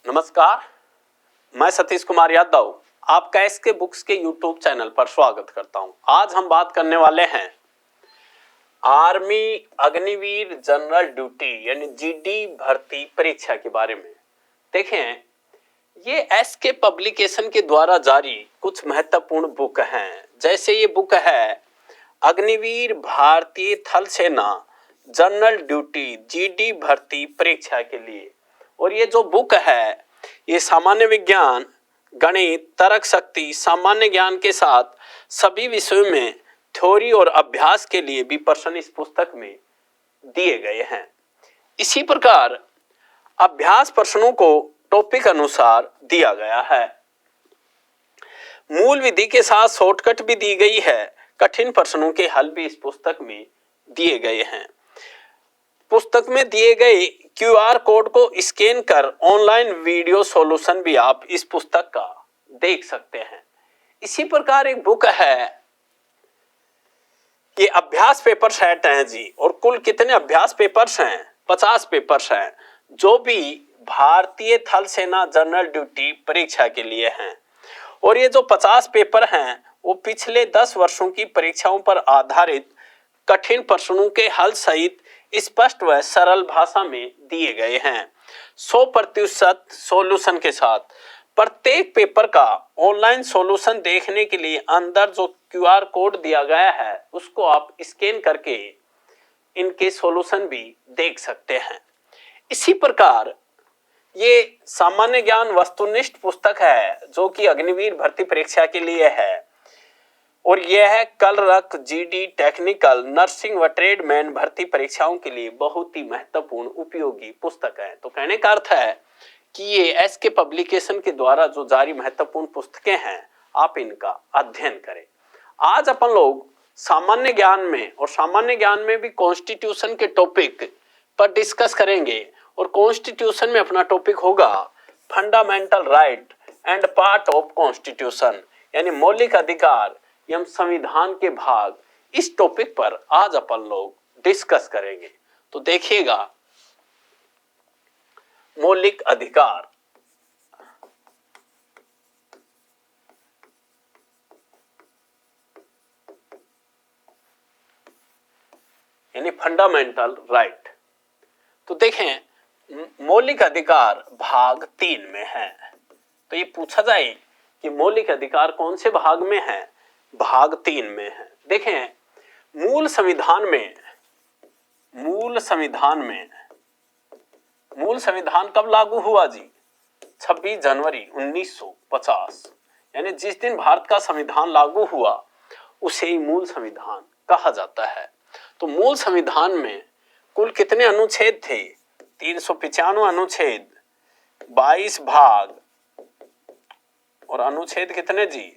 नमस्कार, मैं सतीश कुमार यादव आपका एसके बुक्स के यूट्यूब चैनल पर स्वागत करता हूं। आज हम बात करने वाले हैं आर्मी अग्निवीर जनरल ड्यूटी यानी जीडी भर्ती परीक्षा के बारे में। देखें, ये एसके पब्लिकेशन के द्वारा जारी कुछ महत्वपूर्ण बुक हैं। जैसे ये बुक है अग्निवीर भारतीय थल सेना जनरल ड्यूटी जीडी भर्ती परीक्षा के लिए, और ये जो बुक है ये सामान्य विज्ञान, गणित, तर्क शक्ति, सामान्य ज्ञान के साथ सभी विषयों में थ्योरी और अभ्यास के लिए भी प्रश्न इस पुस्तक में दिए गए हैं। इसी प्रकार अभ्यास प्रश्नों को टॉपिक अनुसार दिया गया है। मूल विधि के साथ शॉर्टकट भी दी गई है। कठिन प्रश्नों के हल भी इस पुस्तक में दिए गए हैं। पुस्तक में दिए गए क्यूआर कोड को स्कैन कर ऑनलाइन वीडियो सॉल्यूशन भी आप इस पुस्तक का देख सकते हैं। इसी प्रकार एक बुक है, ये अभ्यास पेपर सेट हैं जी, और कुल कितने अभ्यास पेपर्स हैं? 50 पेपर्स हैं, जो भी भारतीय थल सेना जनरल ड्यूटी परीक्षा के लिए हैं। और ये जो 50 पेपर हैं वो पिछले 10 वर्षों की परीक्षाओं पर आधारित कठिन प्रश्नों के हल सहित स्पष्ट व सरल भाषा में दिए गए हैं, 100% सॉल्यूशन के साथ। प्रत्येक पेपर का ऑनलाइन सॉल्यूशन देखने के लिए अंदर जो क्यूआर कोड दिया गया है उसको आप स्कैन करके इनके सॉल्यूशन भी देख सकते हैं। इसी प्रकार ये सामान्य ज्ञान वस्तुनिष्ठ पुस्तक है जो कि अग्निवीर भर्ती परीक्षा के लिए है, और यह है कलरक, जीडी, टेक्निकल, नर्सिंग व ट्रेडमैन भर्ती परीक्षाओं के लिए बहुत ही महत्वपूर्ण उपयोगी पुस्तक है। तो कहने का अर्थ है कि ये एसके पब्लिकेशन के द्वारा जो जारी महत्वपूर्ण पुस्तकें हैं, आप इनका अध्ययन करें। आज अपन लोग सामान्य ज्ञान में, और सामान्य ज्ञान में भी कॉन्स्टिट्यूशन के टॉपिक पर डिस्कस करेंगे। और कॉन्स्टिट्यूशन में अपना टॉपिक होगा fundamental right and part of constitution, यानी मौलिक अधिकार एवं संविधान के भाग। इस टॉपिक पर आज अपन लोग डिस्कस करेंगे। तो देखिएगा, मौलिक अधिकार, यानी फंडामेंटल राइट। तो देखें, मौलिक अधिकार भाग 3 में है। तो ये पूछा जाए कि मौलिक अधिकार कौन से भाग में है? भाग 3 में है। देखें, मूल संविधान कब लागू हुआ जी? 26 जनवरी 1950, यानी जिस दिन भारत का संविधान लागू हुआ उसे ही मूल संविधान कहा जाता है। तो मूल संविधान में कुल कितने अनुच्छेद थे? 395 अनुच्छेद, 22 भाग, और अनुच्छेद कितने जी?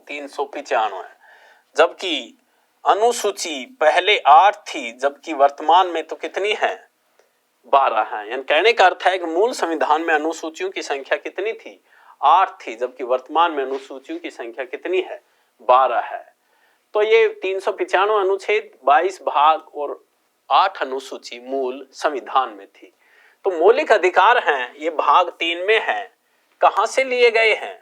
395। जबकि अनुसूची पहले 8 थी, जबकि वर्तमान में तो कितनी है? 12 है। यानी कहने का अर्थ है कि मूल संविधान में अनुसूचियों की संख्या कितनी थी? 8 थी, जबकि वर्तमान में अनुसूचियों की संख्या कितनी है? 12 है। तो ये 395 अनुच्छेद, 22 भाग और 8 अनुसूची मूल संविधान में थी। तो मौलिक अधिकार हैं, ये भाग 3 में है। कहां से लिए गए हैं?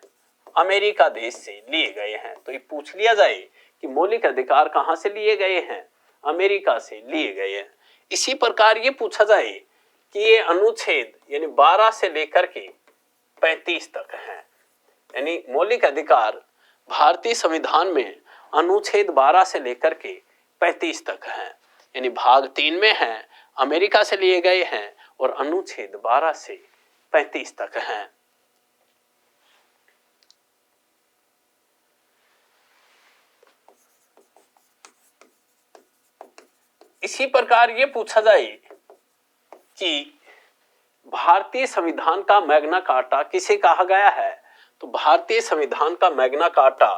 अमेरिका देश से लिए गए हैं। तो ये पूछ लिया जाए कि मौलिक अधिकार कहां से लिए गए हैं? अमेरिका से लिए गए हैं। इसी प्रकार ये पूछा जाए कि ये अनुच्छेद यानी 12 से लेकर के 35 तक हैं, यानी मौलिक अधिकार भारतीय संविधान में अनुच्छेद 12 से लेकर के 35 तक हैं, यानी भाग 3 में हैं, अमेरिका से लिए गए हैं, और अनुच्छेद 12 से 35 तक हैं। इसी प्रकार ये पूछा जाए कि भारतीय संविधान का मैग्ना कार्टा किसे कहा गया है? तो भारतीय संविधान का मैग्ना कार्टा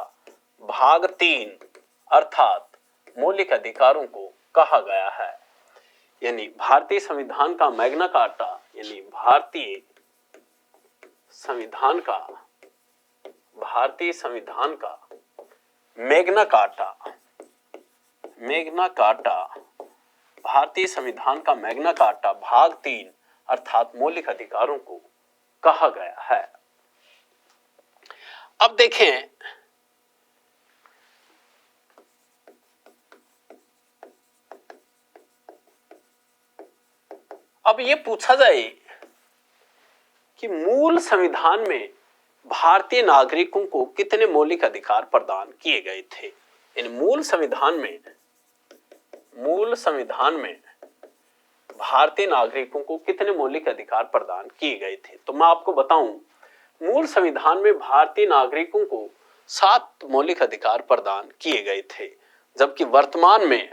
भाग 3 अर्थात मौलिक अधिकारों को कहा गया है। यानी भारतीय संविधान का मैग्ना कार्टा यानी भारतीय संविधान का मैग्ना कार्टा भारतीय संविधान का मैग्ना कार्टा भाग 3 अर्थात मौलिक अधिकारों को कहा गया है। अब देखें, अब ये पूछा जाए कि मूल संविधान में भारतीय नागरिकों को कितने मौलिक अधिकार प्रदान किए गए थे। इन मूल संविधान में भारतीय नागरिकों को कितने मौलिक अधिकार प्रदान किए गए थे। तो मैं आपको बताऊं, मूल संविधान में भारतीय नागरिकों को 7 मौलिक अधिकार प्रदान किए गए थे, जबकि वर्तमान में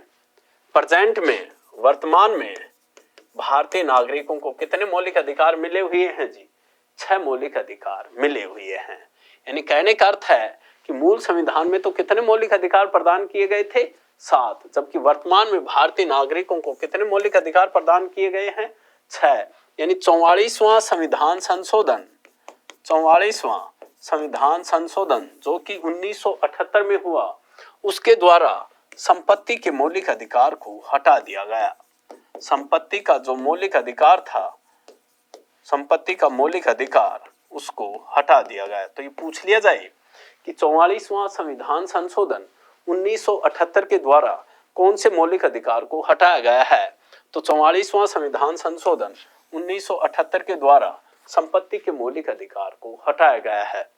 भारतीय नागरिकों को कितने मौलिक अधिकार मिले हुए हैं जी? 6 मौलिक अधिकार मिले हुए हैं। यानी कहने का अर्थ है कि मूल संविधान में तो कितने मौलिक अधिकार प्रदान किए गए थे? 7, जबकि वर्तमान में भारतीय नागरिकों को कितने मौलिक अधिकार प्रदान किए गए हैं? 6। यानी 44वां संविधान संशोधन जो कि 1978 में हुआ, उसके द्वारा संपत्ति के मौलिक अधिकार को हटा दिया गया। संपत्ति का जो मौलिक अधिकार था, संपत्ति का मौलिक अधिकार उसको हटा दिया गया। तो ये पूछ लिया जाए कि 44वां संविधान संशोधन 1978 के द्वारा कौन से मौलिक अधिकार को हटाया गया है? तो 44वां संविधान संशोधन 1978 के द्वारा संपत्ति के मौलिक अधिकार को हटाया गया है।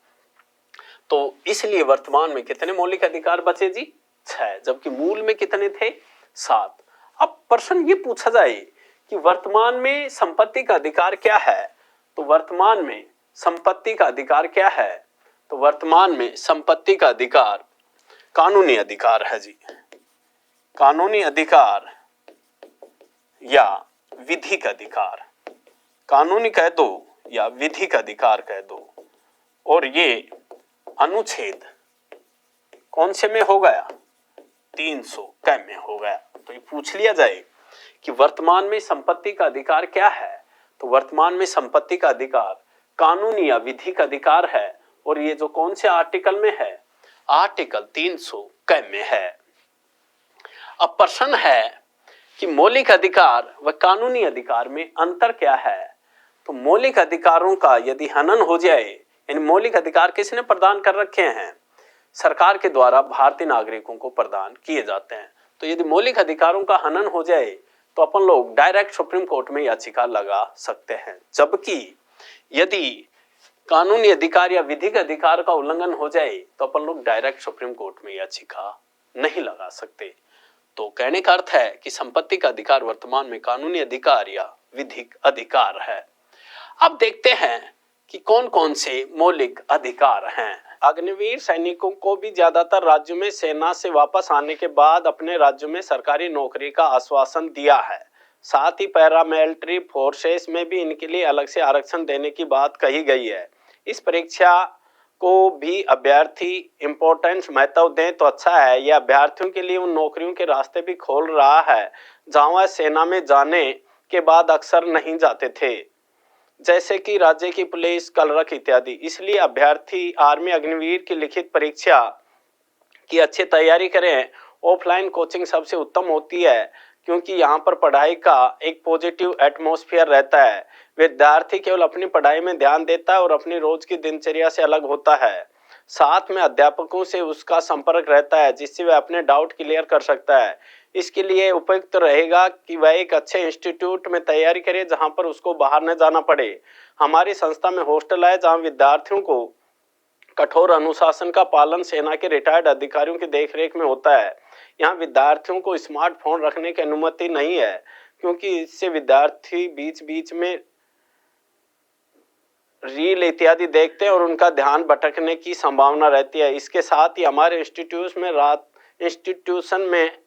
तो इसलिए वर्तमान में कितने मौलिक अधिकार बचे जी? 6, जबकि मूल में कितने थे? 7। अब प्रश्न ये पूछा जाए कि वर्तमान में संपत्ति का अधिकार क्या है? तो वर्तमान में संपत्ति का अधिकार क्या है? तो वर्तमान में संपत्ति का अधिकार कानूनी अधिकार है जी। कानूनी अधिकार या विधिक अधिकार, कानूनी कह दो या विधिक अधिकार कह दो। और ये अनुच्छेद कौन से में हो गया? 300 क में हो गया। तो ये पूछ लिया जाए कि वर्तमान में संपत्ति का अधिकार क्या है? तो वर्तमान में संपत्ति का अधिकार कानूनी या विधिक अधिकार है, और ये जो कौन से आर्टिकल में है? आर्टिकल 300 क में है। अब प्रश्न है कि मौलिक अधिकार व कानूनी अधिकार में अंतर क्या है? तो मौलिक अधिकारों का यदि हनन हो जाए, इन मौलिक अधिकार किसने प्रदान कर रखे हैं? सरकार के द्वारा भारतीय नागरिकों को प्रदान किए जाते हैं। तो यदि मौलिक अधिकारों का हनन हो जाए तो अपन लोग डायरेक्ट सुप्रीम कोर्ट में याचिका लगा सकते हैं, जबकि यदि कानूनी अधिकार या विधिक अधिकार का उल्लंघन हो जाए तो अपन लोग डायरेक्ट सुप्रीम कोर्ट में याचिका नहीं लगा सकते। तो कहने का अर्थ है कि संपत्ति का अधिकार वर्तमान में कानूनी अधिकार या विधिक अधिकार है। अब देखते हैं कि कौन कौन से मौलिक अधिकार हैं। अग्निवीर सैनिकों को भी ज्यादातर राज्यों में सेना से वापस आने के बाद अपने राज्यों में सरकारी नौकरी का आश्वासन दिया है। साथ ही पैरामिलिट्री फोर्सेस में भी इनके लिए अलग से आरक्षण देने की बात कही गई है। इस परीक्षा को भी अभ्यर्थी इम्पोर्टेंस महत्व दें तो अच्छा है। यह अभ्यर्थियों के लिए उन नौकरियों के रास्ते भी खोल रहा है जहां वह सेना में जाने के बाद अक्सर नहीं जाते थे, जैसे कि राज्य की पुलिस, कलरक इत्यादि। इसलिए अभ्यर्थी आर्मी अग्निवीर की लिखित परीक्षा की अच्छी तैयारी करें। ऑफलाइन कोचिंग सबसे उत्तम होती है क्योंकि यहाँ पर पढ़ाई का एक पॉजिटिव एटमॉस्फेयर रहता है। विद्यार्थी केवल अपनी पढ़ाई में ध्यान देता है और अपनी रोज की दिनचर्या से अलग होता है। साथ में अध्यापकों से उसका संपर्क रहता है जिससे वह अपने डाउट क्लियर कर सकता है। इसके लिए उपयुक्त रहेगा कि वह एक अच्छे इंस्टीट्यूट में तैयारी करे जहां पर उसको बाहर न जाना पड़े। हमारी संस्था में हॉस्टल है जहां विद्यार्थियों को कठोर अनुशासन का पालन सेना के रिटायर्ड अधिकारियों की देखरेख में होता है। यहाँ विद्यार्थियों को स्मार्टफोन रखने की अनुमति नहीं है क्योंकि इससे विद्यार्थी बीच बीच में रील इत्यादि देखते हैं और उनका ध्यान भटकने की संभावना रहती है। इसके साथ ही हमारे इंस्टीट्यूशन में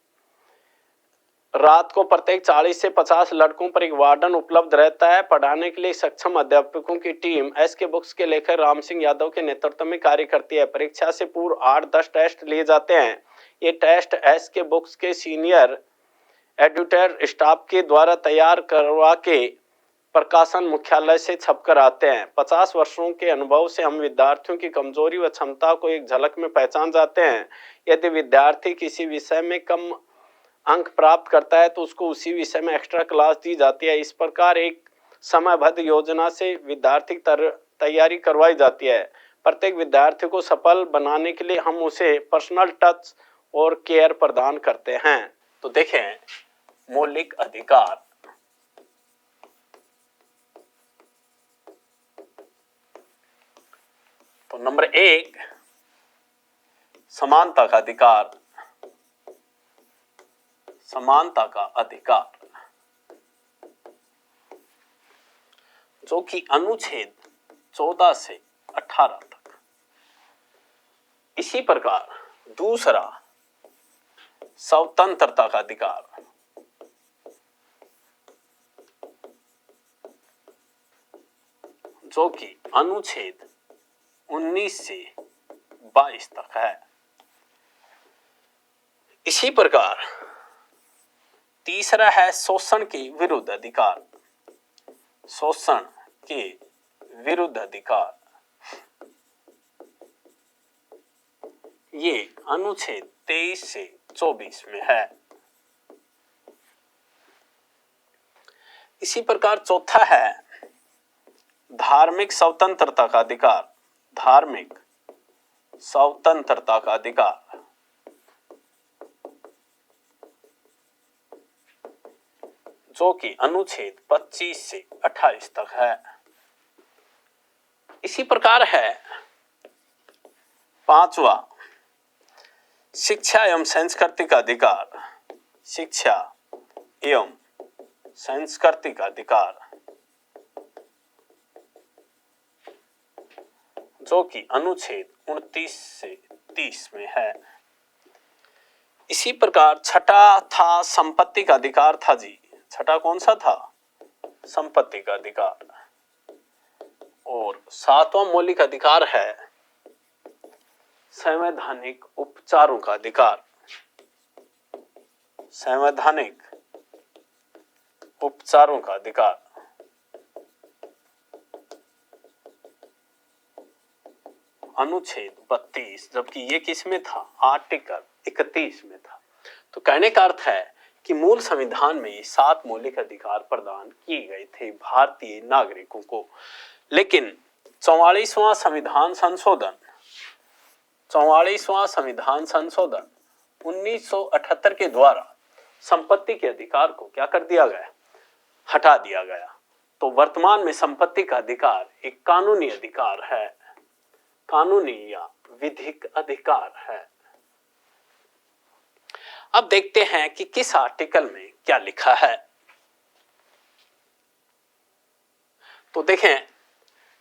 रात को प्रत्येक 40 से 50 लड़कों पर एक वार्डन उपलब्ध रहता है। पढ़ाने के लिए सक्षम अध्यापकों की टीम एस के बुक्स के लेखक राम सिंह यादव के नेतृत्व में कार्य करती है। परीक्षा से पूर्व 8-10 टेस्ट लिए जाते हैं। ये टेस्ट एस के बुक्स के सीनियर एडिटर स्टाफ के द्वारा तैयार करवा के प्रकाशन मुख्यालय से छपकर आते हैं। 50 वर्षों के अनुभव से हम विद्यार्थियों की कमजोरी व क्षमता को एक झलक में पहचान जाते हैं। यदि विद्यार्थी किसी विषय में कम अंक प्राप्त करता है तो उसको उसी विषय में एक्स्ट्रा क्लास दी जाती है। इस प्रकार एक समयबद्ध योजना से विद्यार्थी तैयारी करवाई जाती है। प्रत्येक विद्यार्थी को सफल बनाने के लिए हम उसे पर्सनल टच और केयर प्रदान करते हैं। तो देखें, मौलिक अधिकार, तो नंबर 1 समानता का अधिकार, समानता का अधिकार जो कि अनुच्छेद 14 से 18 तक। इसी प्रकार दूसरा स्वतंत्रता का अधिकार, जो कि अनुच्छेद 19 से 22 तक है। इसी प्रकार तीसरा है शोषण के विरुद्ध अधिकार, शोषण के विरुद्ध अधिकार, ये अनुच्छेद 23 से 24 में है। इसी प्रकार चौथा है धार्मिक स्वतंत्रता का अधिकार, धार्मिक स्वतंत्रता का अधिकार, जो कि अनुच्छेद 25 से 28 तक है। इसी प्रकार है पांचवा शिक्षा एवं संस्कृति का अधिकार, शिक्षा एवं संस्कृति का अधिकार, जो कि अनुच्छेद 29 से 30 में है। इसी प्रकार छठा था संपत्ति का अधिकार था जी। छठा कौन सा था? संपत्ति का अधिकार। और सातवां मौलिक अधिकार है संवैधानिक उपचारों का अधिकार, संवैधानिक उपचारों का अधिकार, अनुच्छेद 32, जबकि ये किस में था? आर्टिकल 31 में था। तो कहने का अर्थ है कि मूल संविधान में ये 7 मौलिक अधिकार प्रदान किए गए थे भारतीय नागरिकों को, लेकिन 44वां संविधान संशोधन, 44वां संविधान संशोधन 1978 के द्वारा संपत्ति के अधिकार को क्या कर दिया गया? हटा दिया गया। तो वर्तमान में संपत्ति का अधिकार एक कानूनी अधिकार है, कानूनी या विधिक अधिकार है। अब देखते हैं कि किस आर्टिकल में क्या लिखा है। तो देखें,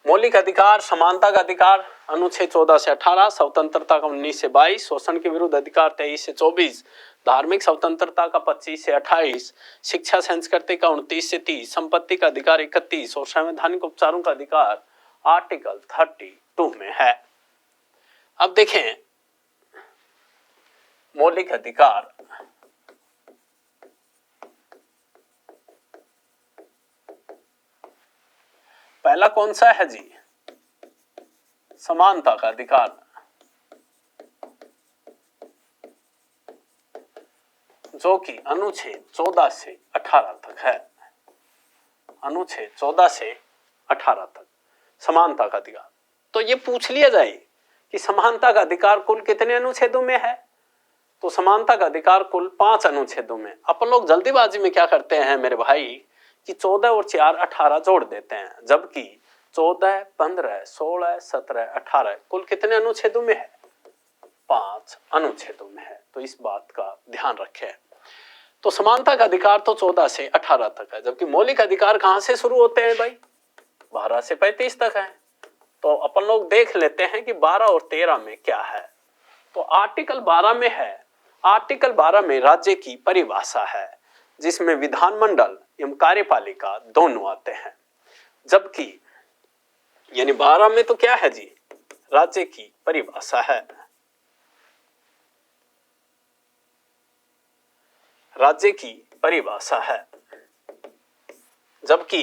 मौलिक अधिकार, समानता का अधिकार अनुच्छेद 14 से 18, स्वतंत्रता का 19 से 22, शोषण के विरुद्ध अधिकार 23 से 24, धार्मिक स्वतंत्रता का 25 से 28, शिक्षा संस्कृति का 29 से 30, संपत्ति का अधिकार 31 और संवैधानिक उपचारों का अधिकार आर्टिकल 32 में है। अब देखें, मौलिक अधिकार, पहला कौन सा है जी? समानता का अधिकार, जो कि अनुच्छेद 14 से 18 तक है, अनुच्छेद 14 से 18 तक समानता का अधिकार। तो ये पूछ लिया जाए कि समानता का अधिकार कुल कितने अनुच्छेदों में है? तो समानता का अधिकार कुल 5 अनुच्छेदों में। अपन लोग जल्दीबाजी में क्या करते हैं मेरे भाई कि 14 और 4 18 जोड़ देते हैं, जबकि 14, 15, 16, 17, 18 कुल कितने अनुच्छेदों में है? 5 अनुच्छेदों में है। तो इस बात का ध्यान रखें। तो समानता का अधिकार तो 14 से 18 तक है, जबकि मौलिक अधिकार कहां से शुरू होते हैं भाई? 12 से 35 तक है। तो अपन लोग देख लेते हैं कि 12 और 13 में क्या है। तो आर्टिकल 12 में है, आर्टिकल 12 में राज्य की परिभाषा है, जिसमें विधानमंडल एवं कार्यपालिका दोनों आते हैं। जबकि यानी 12 में तो क्या है जी? राज्य की परिभाषा है, राज्य की परिभाषा है। जबकि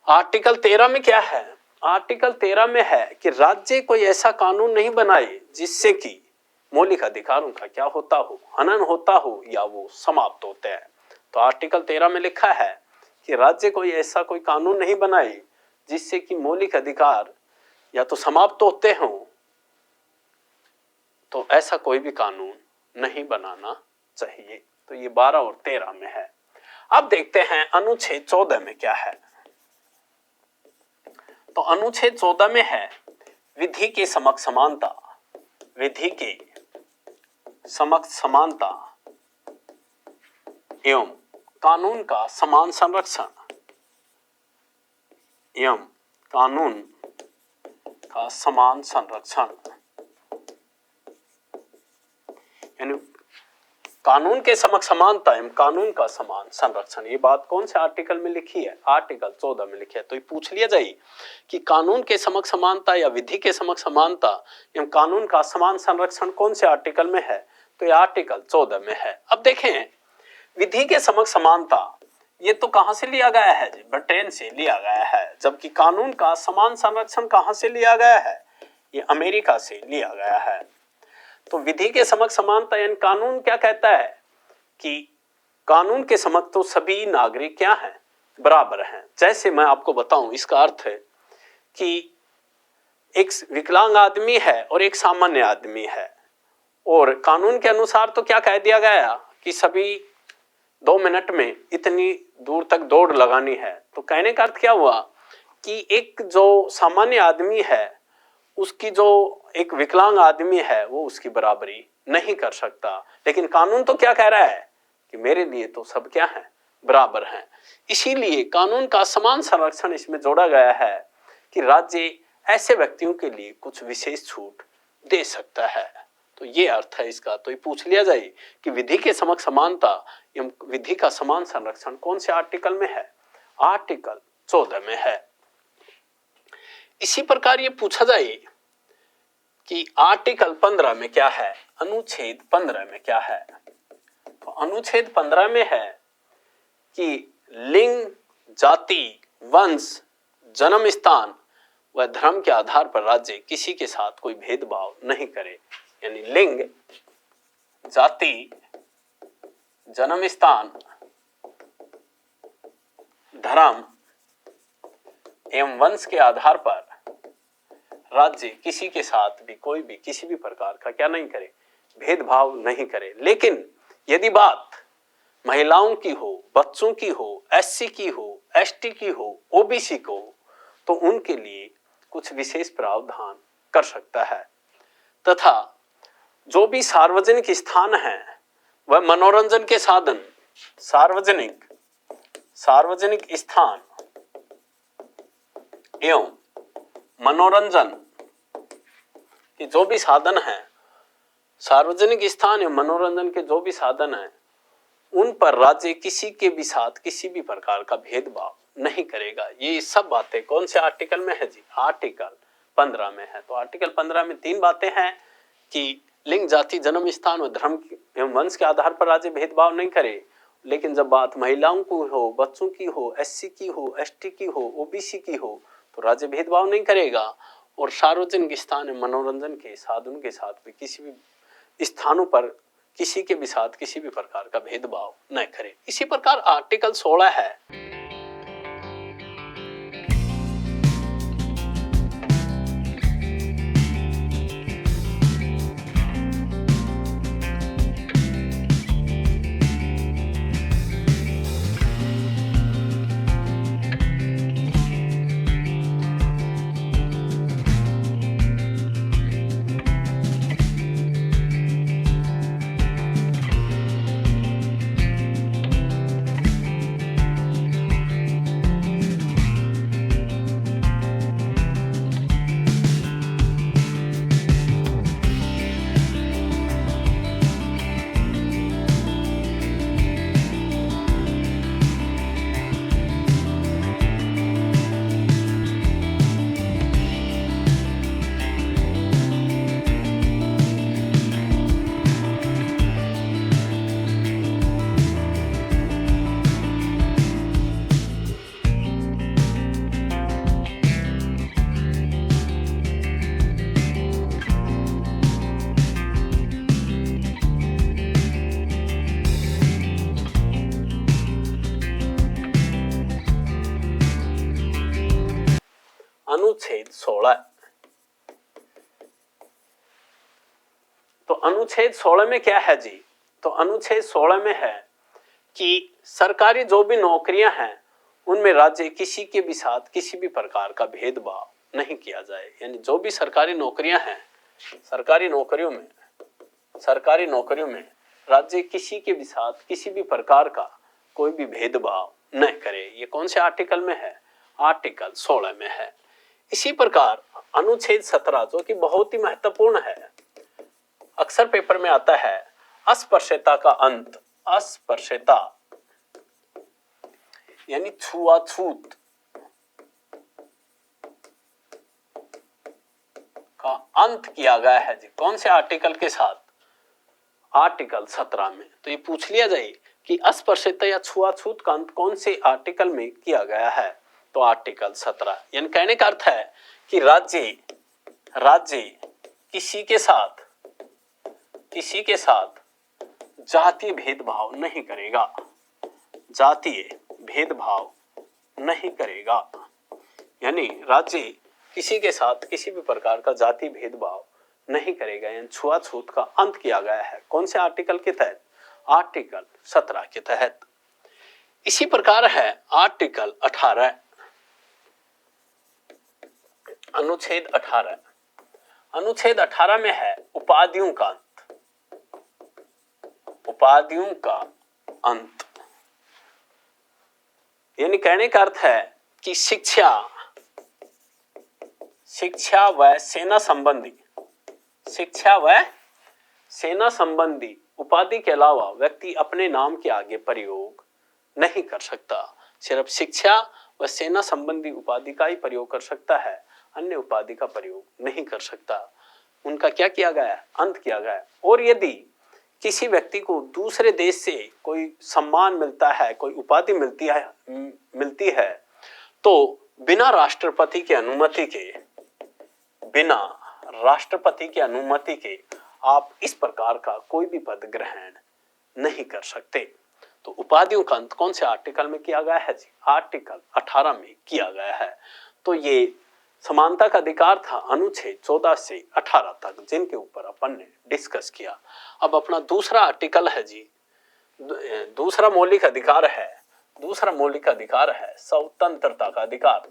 आर्टिकल 13 में क्या है? आर्टिकल 13 में है कि राज्य कोई ऐसा कानून नहीं बनाए जिससे कि मौलिक अधिकारों का क्या होता हो? हनन होता हो या वो समाप्त होते हैं। तो आर्टिकल 13 में लिखा है कि राज्य कोई ऐसा कोई कानून नहीं बनाए जिससे कि मौलिक अधिकार या तो समाप्त होते हों, तो ऐसा कोई भी कानून नहीं बनाना चाहिए। तो ये 12 और 13 में है। अब देखते हैं अनुच्छेद 14 में क्या है। तो अनुच्छेद 14 में है विधि के समक्ष समानता, विधि के समक्ष समानता एवं कानून का समान संरक्षण, एवं कानून का समान संरक्षण, यानी कानून के समक्ष समानता एवं कानून का समान संरक्षण। ये बात कौन से आर्टिकल में लिखी है? आर्टिकल 14 में लिखी है। तो ये पूछ लिया जाए कि कानून के समक्ष समानता या विधि के समक्ष समानता एवं कानून का समान संरक्षण कौन से आर्टिकल में है? तो ये आर्टिकल 14 में है। अब देखें, विधि के समक्ष समानता ये तो कहां से लिया गया है? ब्रिटेन से लिया गया है। जबकि कानून का समान संरक्षण कहां से लिया गया है? ये अमेरिका से लिया गया है। तो विधि के समक्ष समानता यानी कानून क्या कहता है कि कानून के समक्ष तो सभी नागरिक क्या हैं? बराबर हैं। जैसे मैं आपको बताऊं, इसका अर्थ है कि एक विकलांग आदमी है और एक सामान्य आदमी है, और कानून के अनुसार तो क्या कह दिया गया कि सभी 2 मिनट में इतनी दूर तक दौड़ लगानी है। तो कहने का अर्थ क्या हुआ कि एक जो सामान्य आदमी है उसकी जो एक विकलांग आदमी है वो उसकी बराबरी नहीं कर सकता। लेकिन कानून तो क्या कह रहा है कि मेरे लिए तो सब क्या है? बराबर हैं। इसीलिए कानून का समान संरक्षण इसमें जोड़ा गया है कि राज्य ऐसे व्यक्तियों के लिए कुछ विशेष छूट दे सकता है। तो ये अर्थ है इसका। तो ये पूछ लिया जाए कि विधि के समक्ष समानता एवं विधि का समान संरक्षण कौन से आर्टिकल में है? आर्टिकल 14 में है। इसी प्रकार ये पूछा जाए कि आर्टिकल 15 में क्या है? अनुच्छेद 15 में क्या है? तो अनुच्छेद 15 में है कि लिंग, जाति, वंश, जन्म स्थान व धर्म के आधार पर राज्य किसी के साथ कोई भेदभाव नहीं करे। यानी लिंग, जाति, जन्म स्थान, धर्म एवं वंश के आधार पर राज्य किसी के साथ भी कोई भी किसी भी प्रकार का क्या नहीं करे? भेदभाव नहीं करे। लेकिन यदि बात महिलाओं की हो, बच्चों की हो, एससी की हो, एसटी की हो, ओबीसी को, तो उनके लिए कुछ विशेष प्रावधान कर सकता है। तथा जो भी सार्वजनिक स्थान है वह मनोरंजन के साधन, सार्वजनिक स्थान एवं मनोरंजन के जो भी साधन हैं, सार्वजनिक स्थान एवं मनोरंजन के जो भी साधन हैं, उन पर राज्य किसी के भी साथ किसी भी प्रकार का भेदभाव नहीं करेगा। ये सब बातें कौन से आर्टिकल में है जी? आर्टिकल 15 में है। तो आर्टिकल 15 में 3 बातें हैं कि लिंग, जाति, जन्म स्थान और धर्म एवं वंश के आधार पर राज्य भेदभाव नहीं करे। लेकिन जब बात महिलाओं की हो, बच्चों की हो, एससी की हो, एसटी की हो, ओबीसी की हो, तो राज्य भेदभाव नहीं करेगा। और सार्वजनिक स्थान एवं मनोरंजन के साधनों के साथ भी किसी भी स्थानों पर किसी के भी साथ किसी भी प्रकार का भेदभाव न करे। इसी प्रकार आर्टिकल 16 है। 16। तो अनुच्छेद 16 में क्या है जी? तो अनुच्छेद 16 में है कि सरकारी जो भी नौकरियां हैं उनमें राज्य किसी के भी साथ किसी भी प्रकार का भेदभाव नहीं किया जाए। यानी जो भी सरकारी नौकरियां हैं, सरकारी नौकरियों में राज्य किसी के भी साथ किसी भी प्रकार का कोई भी भेदभाव न करे। ये कौन से आर्टिकल में है? आर्टिकल 16 में है। इसी प्रकार अनुच्छेद 17 जो कि बहुत ही महत्वपूर्ण है, अक्सर पेपर में आता है, अस्पृश्यता का अंत। अस्पृश्यता यानी छुआछूत का अंत किया गया है जी। कौन से आर्टिकल के साथ? आर्टिकल 17 में। तो ये पूछ लिया जाए कि अस्पृश्यता या छुआछूत का अंत कौन से आर्टिकल में किया गया है? तो आर्टिकल 17। यानी कहने का अर्थ है कि राज्य किसी के साथ जातीय भेदभाव नहीं करेगा। जातीय भेदभाव नहीं करेगा। यानी राज्य किसी के साथ किसी भी प्रकार का जातीय भेदभाव नहीं करेगा। यानी छुआछूत का अंत किया गया है। कौन से आर्टिकल के तहत? आर्टिकल 17 के तहत। इसी प्रकार है आर्टिकल 18, अनुच्छेद 18। अनुच्छेद 18 में है उपाधियों का अंत। उपाधियों का अंत यानी कहने का अर्थ है कि शिक्षा व सेना संबंधी उपाधि के अलावा व्यक्ति अपने नाम के आगे प्रयोग नहीं कर सकता। सिर्फ शिक्षा व सेना संबंधी उपाधि का ही प्रयोग कर सकता है, अन्य उपाधि का प्रयोग नहीं कर सकता। उनका क्या किया गया है? अंत किया गया है। और यदि किसी व्यक्ति को दूसरे देश से कोई सम्मान मिलता है, कोई उपाधि मिलती है तो बिना राष्ट्रपति की अनुमति के आप इस प्रकार का कोई भी पद ग्रहण नहीं कर सकते। तो उपाधियों का अंत कौन से आर्टिकल में किया गया है जी? आर्टिकल 18 में किया गया है। तो ये समानता का अधिकार था अनुच्छेद 14 से 18 तक, जिनके ऊपर अपन ने डिस्कस किया। अब अपना दूसरा आर्टिकल है जी, दूसरा मौलिक अधिकार है स्वतंत्रता का अधिकार।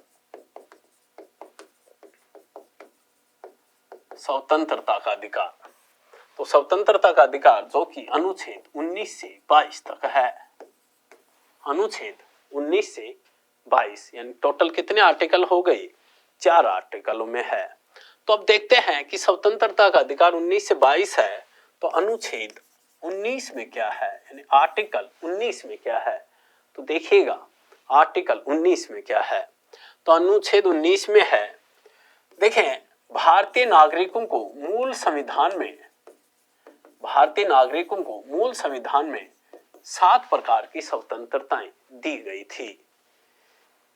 स्वतंत्रता का अधिकार। तो स्वतंत्रता का अधिकार जो कि अनुच्छेद 19 से 22 तक है। अनुच्छेद 19 से 22 यानी टोटल कितने आर्टिकल हो गए? 4 आर्टिकलों में है। तो अब देखते हैं कि स्वतंत्रता का अधिकार 19 से 22 है, तो अनुच्छेद 19 में क्या है, यानी आर्टिकल 19 में क्या है। तो देखिएगा आर्टिकल 19 में क्या है। तो अनुच्छेद 19 में है, देखें, भारतीय नागरिकों को मूल संविधान में 7 प्रकार की स्वतंत्रताएं दी गई थी।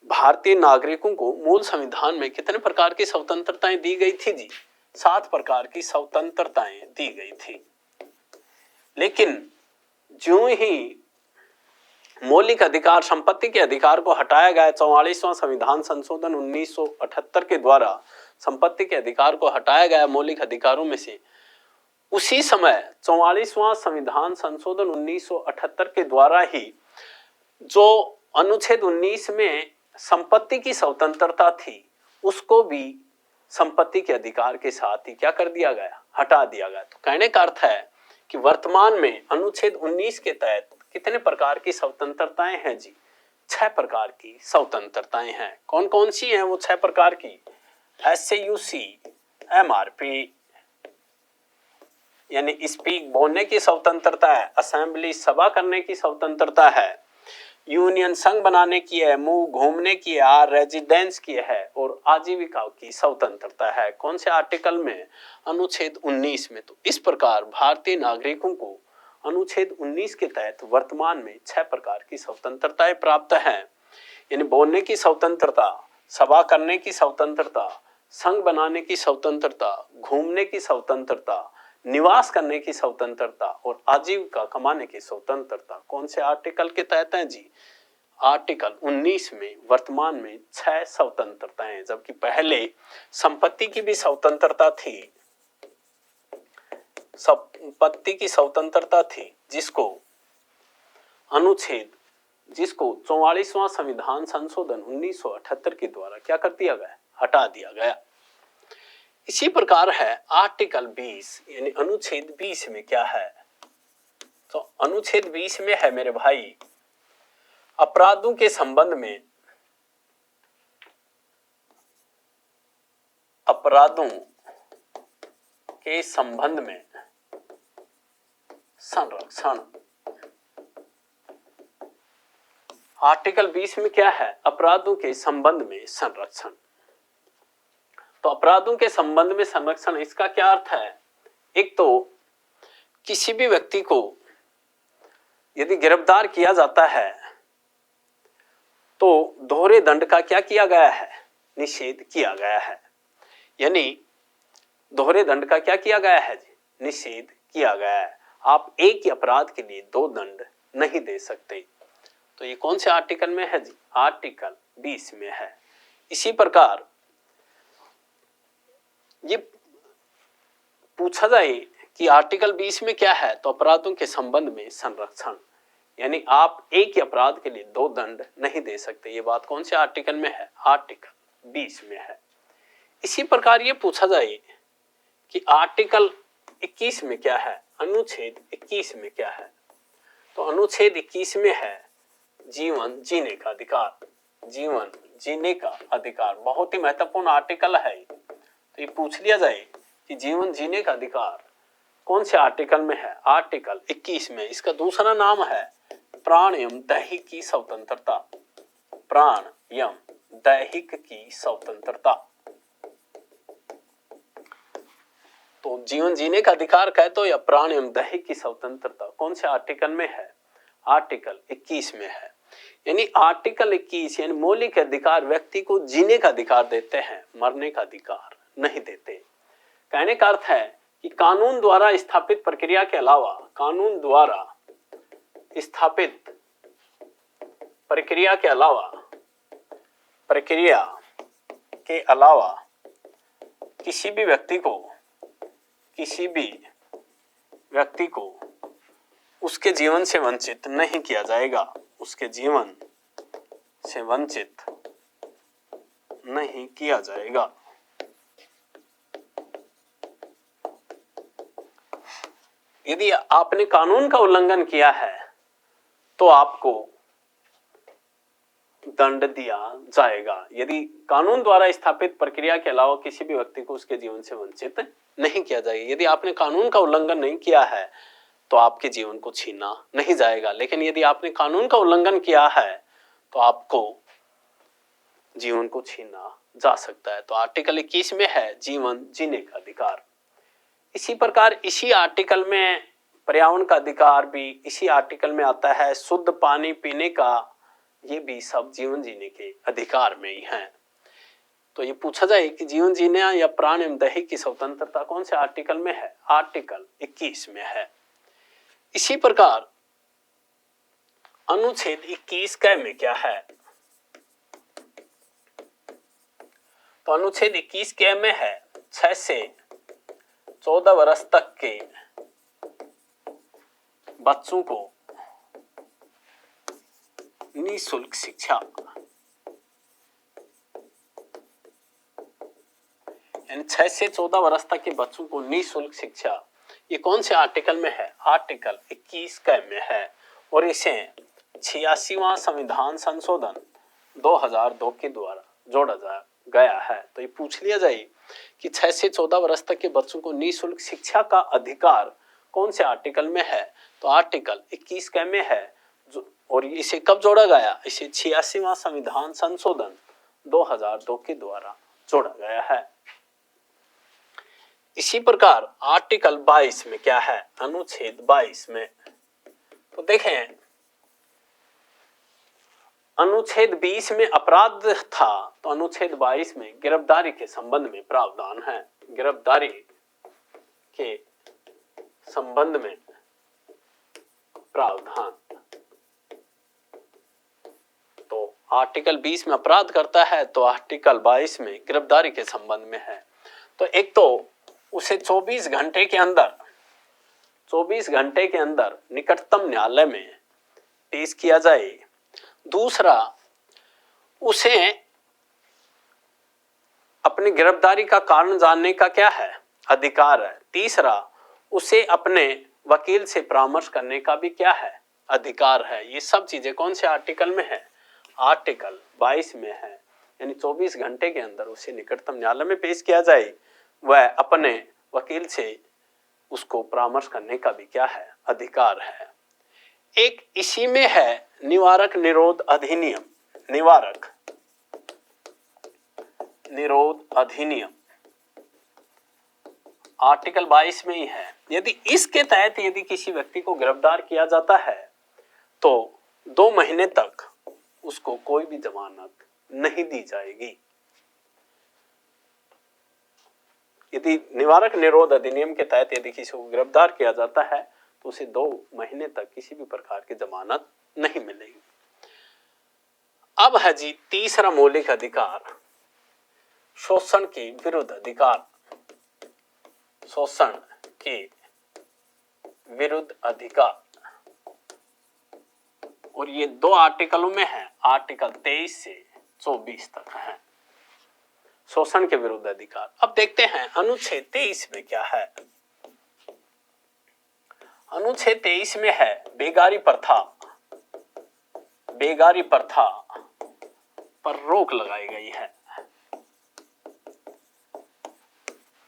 भारतीय नागरिकों को मूल संविधान में कितने प्रकार की स्वतंत्रताएं दी गई थी जी? 7 प्रकार की स्वतंत्रताएं दी गई थी। लेकिन ज्यों ही मौलिक अधिकार, संपत्ति के अधिकार को हटाया गया, 44वां संविधान संशोधन 1978 के द्वारा संपत्ति के अधिकार को हटाया गया मौलिक अधिकारों में से, उसी समय 44वां संविधान संशोधन 1978 के द्वारा ही जो अनुच्छेद 19 में संपत्ति की स्वतंत्रता थी, उसको भी संपत्ति के अधिकार के साथ ही क्या कर दिया गया? हटा दिया गया। तो कहने का अर्थ है कि वर्तमान में अनुच्छेद 19 के तहत कितने प्रकार की स्वतंत्रताएं हैं जी? 6 प्रकार की स्वतंत्रताएं हैं। कौन कौन सी हैं वो 6 प्रकार की? SAUC, MRP यानी स्पीक बोलने की स्वतंत्रता है, असेंबली सभा करने की स्वतंत्रता है, यूनियन संघ बनाने की है, मूव घूमने की है, रेजिडेंस की है, और आजीविका की स्वतंत्रता है। कौन से आर्टिकल में? अनुच्छेद 19 में। तो इस प्रकार भारतीय नागरिकों को अनुच्छेद 19 के तहत वर्तमान में 6 प्रकार की स्वतंत्रताएं प्राप्त हैं। यानी बोलने की स्वतंत्रता, सभा करने की स्वतंत्रता, संघ बनाने की स्वतंत्रता, घूमने की स्वतंत्रता, निवास करने की स्वतंत्रता और आजीविका कमाने की स्वतंत्रता। कौन से आर्टिकल के तहत है जी? आर्टिकल 19 में वर्तमान में 6 स्वतंत्रताएं, जबकि पहले संपत्ति की भी स्वतंत्रता थी, संपत्ति की स्वतंत्रता थी, जिसको 44वां संविधान संशोधन 1978 के द्वारा क्या कर दिया गया, हटा दिया गया। इसी प्रकार है आर्टिकल 20 यानी अनुच्छेद 20 में क्या है, तो अनुच्छेद 20 में है मेरे भाई अपराधों के संबंध में, अपराधों के संबंध में संरक्षण। आर्टिकल 20 में क्या है, अपराधों के संबंध में संरक्षण। तो अपराधों के संबंध में संरक्षण, इसका क्या अर्थ है, एक तो किसी भी व्यक्ति को यदि गिरफ्तार किया जाता है तो दोहरे दंड का क्या किया गया है, निषेध किया गया है। यानी दोहरे दंड का क्या किया गया है, निषेध किया गया है। आप एक ही अपराध के लिए 2 दंड नहीं दे सकते। तो ये कौन से आर्टिकल में है जी, आर्टिकल 20 में है। इसी प्रकार ये पूछा जाए कि आर्टिकल 20 में क्या है, तो अपराधों के संबंध में संरक्षण, यानी आप एक ही अपराध के लिए 2 दंड नहीं दे सकते। ये बात कौन से आर्टिकल में है, आर्टिकल 20 में है। इसी प्रकार ये पूछा जाए कि आर्टिकल 21 में क्या है, अनुच्छेद 21 में क्या है, तो अनुच्छेद 21 में है जीवन जीने का अधिकार। जीवन जीने का अधिकार बहुत ही महत्वपूर्ण आर्टिकल है। तो ये पूछ लिया जाए कि जीवन जीने का अधिकार कौन से आर्टिकल में है, आर्टिकल 21 में। इसका दूसरा नाम है प्राण एवं दैहिक की स्वतंत्रता। प्राण एवं दैहिक की स्वतंत्रता। तो जीवन जीने का अधिकार कहे तो या प्राण एवं दैहिक की स्वतंत्रता कौन से आर्टिकल में है, आर्टिकल 21 में है। यानी आर्टिकल 21 यानी मौलिक अधिकार व्यक्ति को जीने का अधिकार देते हैं, मरने का अधिकार नहीं देते। कहने का अर्थ है कि कानून द्वारा स्थापित प्रक्रिया के अलावा, कानून द्वारा स्थापित प्रक्रिया के अलावा, प्रक्रिया के अलावा किसी भी व्यक्ति को उसके जीवन से वंचित नहीं किया जाएगा, उसके जीवन से वंचित नहीं किया जाएगा। यदि आपने कानून का उल्लंघन किया है तो आपको दंड दिया जाएगा। यदि कानून द्वारा स्थापित प्रक्रिया के अलावा किसी भी व्यक्ति को उसके जीवन से वंचित नहीं किया जाएगा। यदि आपने कानून का उल्लंघन नहीं किया है तो आपके जीवन को छीना नहीं जाएगा, लेकिन यदि आपने कानून का उल्लंघन किया है तो आपको जीवन को छीना जा सकता है। तो आर्टिकल 21 में है जीवन जीने का अधिकार। इसी प्रकार इसी आर्टिकल में पर्यावरण का अधिकार भी इसी आर्टिकल में आता है। शुद्ध पानी पीने का, ये भी सब जीवन जीने के अधिकार में ही है। तो ये पूछा जाए कि जीवन जीने या प्राण एवं दैहिक की स्वतंत्रता कौन से आर्टिकल में है, आर्टिकल 21 में है। इसी प्रकार अनुच्छेद 21 क में क्या है, तो अनुच्छेद 21 क में है 6 से 14 वर्ष तक के बच्चों को निःशुल्क शिक्षा, यानी 6 से 14 वर्ष तक के बच्चों को निःशुल्क शिक्षा, ये कौन से आर्टिकल में है, आर्टिकल 21 क में है। और इसे 86वां संविधान संशोधन 2002 के द्वारा जोड़ा गया है। तो ये पूछ लिया जाए कि 6 से 14 वर्ष तक के बच्चों को निःशुल्क शिक्षा का अधिकार कौन से आर्टिकल में है, तो आर्टिकल 21 क में है। और इसे कब जोड़ा गया, इसे 86वां संविधान संशोधन 2002 के द्वारा जोड़ा गया है। इसी प्रकार आर्टिकल 22 में क्या है, अनुच्छेद 22 में, तो देखें अनुच्छेद 20 में अपराध था, तो अनुच्छेद 22 में गिरफ्तारी के संबंध में प्रावधान है। गिरफ्तारी के संबंध में प्रावधान। आर्टिकल 20 में अपराध करता है तो आर्टिकल 22 में गिरफ्तारी के संबंध में है। तो एक तो उसे 24 घंटे के अंदर निकटतम न्यायालय में पेश किया जाए। दूसरा, उसे अपनी गिरफ्तारी का कारण जानने का क्या है, अधिकार है। तीसरा, उसे अपने वकील से परामर्श करने का भी क्या है, अधिकार है। ये सब चीजें कौन से आर्टिकल में है, आर्टिकल 22 में है। यानी 24 घंटे के अंदर उसे निकटतम न्यायालय में पेश किया जाए, वह अपने वकील से उसको परामर्श करने का भी क्या है, अधिकार है। एक इसी में है निवारक निरोध अधिनियम, निवारक निरोध अधिनियम आर्टिकल 22 में ही है। यदि इसके तहत यदि किसी व्यक्ति को गिरफ्तार किया जाता है तो 2 महीने तक उसको कोई भी जमानत नहीं दी जाएगी। यदि निवारक निरोध अधिनियम के तहत यदि किसी को गिरफ्तार किया जाता है तो उसे 2 महीने तक किसी भी प्रकार की जमानत नहीं मिलेगी। अब है जी तीसरा मौलिक अधिकार, शोषण के विरुद्ध अधिकार। शोषण के विरुद्ध अधिकार, और ये 2 आर्टिकलों में है, आर्टिकल 23 से 24 तक है शोषण के विरुद्ध अधिकार। अब देखते हैं अनुच्छेद 23 में क्या है। अनुच्छेद 23 में है बेगारी प्रथा, बेगारी प्रथा पर रोक लगाई गई है।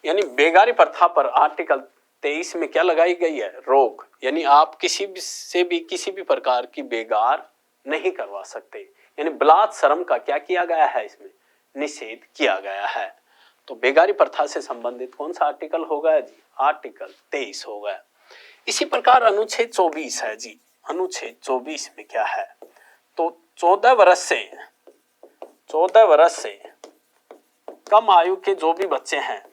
यानी बेगारी प्रथा पर आर्टिकल 23 में क्या लगाई गई है, रोक। यानी आप किसी भी प्रकार की बेगार नहीं करवा सकते। यानी बलात्श्रम का क्या किया गया है, इसमें निषेध किया गया है। तो बेगारी प्रथा से संबंधित कौन सा आर्टिकल होगा जी, आर्टिकल 23 होगा। इसी प्रकार अनुच्छेद 24 है जी। अनुच्छेद 24 में क्या है, तो 14 वर्ष से कम आयु के जो भी बच्चे हैं,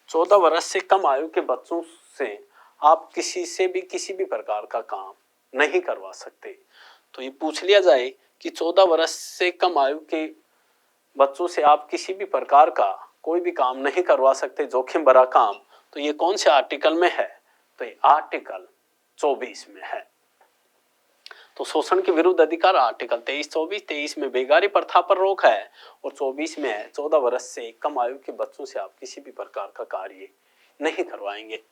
14 वर्ष से कम आयु के बच्चों से आप किसी भी प्रकार का काम नहीं करवा सकते। तो ये पूछ लिया जाए कि 14 वर्ष से कम आयु के बच्चों से आप किसी भी प्रकार का कोई भी काम नहीं करवा सकते, जोखिम भरा काम, तो ये कौन से आर्टिकल में है, तो ये आर्टिकल 24 में है। तो शोषण के विरुद्ध अधिकार आर्टिकल 23 में बेगारी प्रथा पर रोक है, और 24 में है 14 वर्ष से कम आयु के बच्चों से आप किसी भी प्रकार का कार्य नहीं करवाएंगे।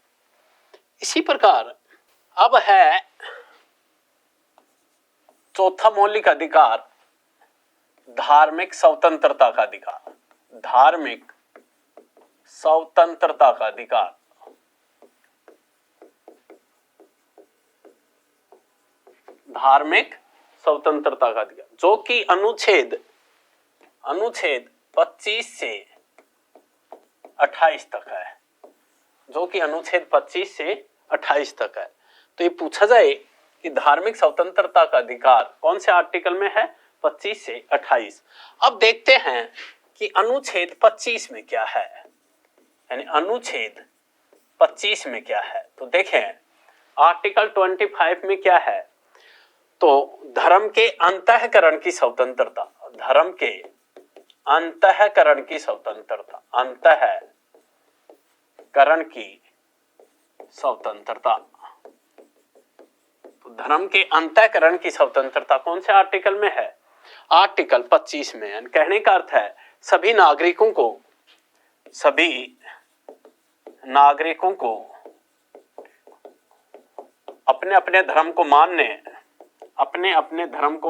इसी प्रकार अब है चौथा मौलिक अधिकार, धार्मिक स्वतंत्रता का अधिकार। धार्मिक स्वतंत्रता का अधिकार, धार्मिक स्वतंत्रता का अधिकार, जो कि अनुच्छेद 25 से 28 तक है, जो कि अनुच्छेद 25 से 28 तक है। तो ये पूछा जाए कि धार्मिक स्वतंत्रता का अधिकार कौन से आर्टिकल में है, 25 से 28। अब देखते हैं कि अनुच्छेद 25 में क्या है, यानी अनुच्छेद 25 में क्या है। तो देखें आर्टिकल 25 में क्या है, तो धर्म के अंतःकरण की स्वतंत्रता, धर्म के अंतःकरण की स्वतंत्रता, अंतःकरण की स्वतंत्रता। तो धर्म के अंतःकरण की स्वतंत्रता कौन से आर्टिकल में है, आर्टिकल 25 में। यानी कहने का अर्थ है सभी नागरिकों को अपने अपने धर्म को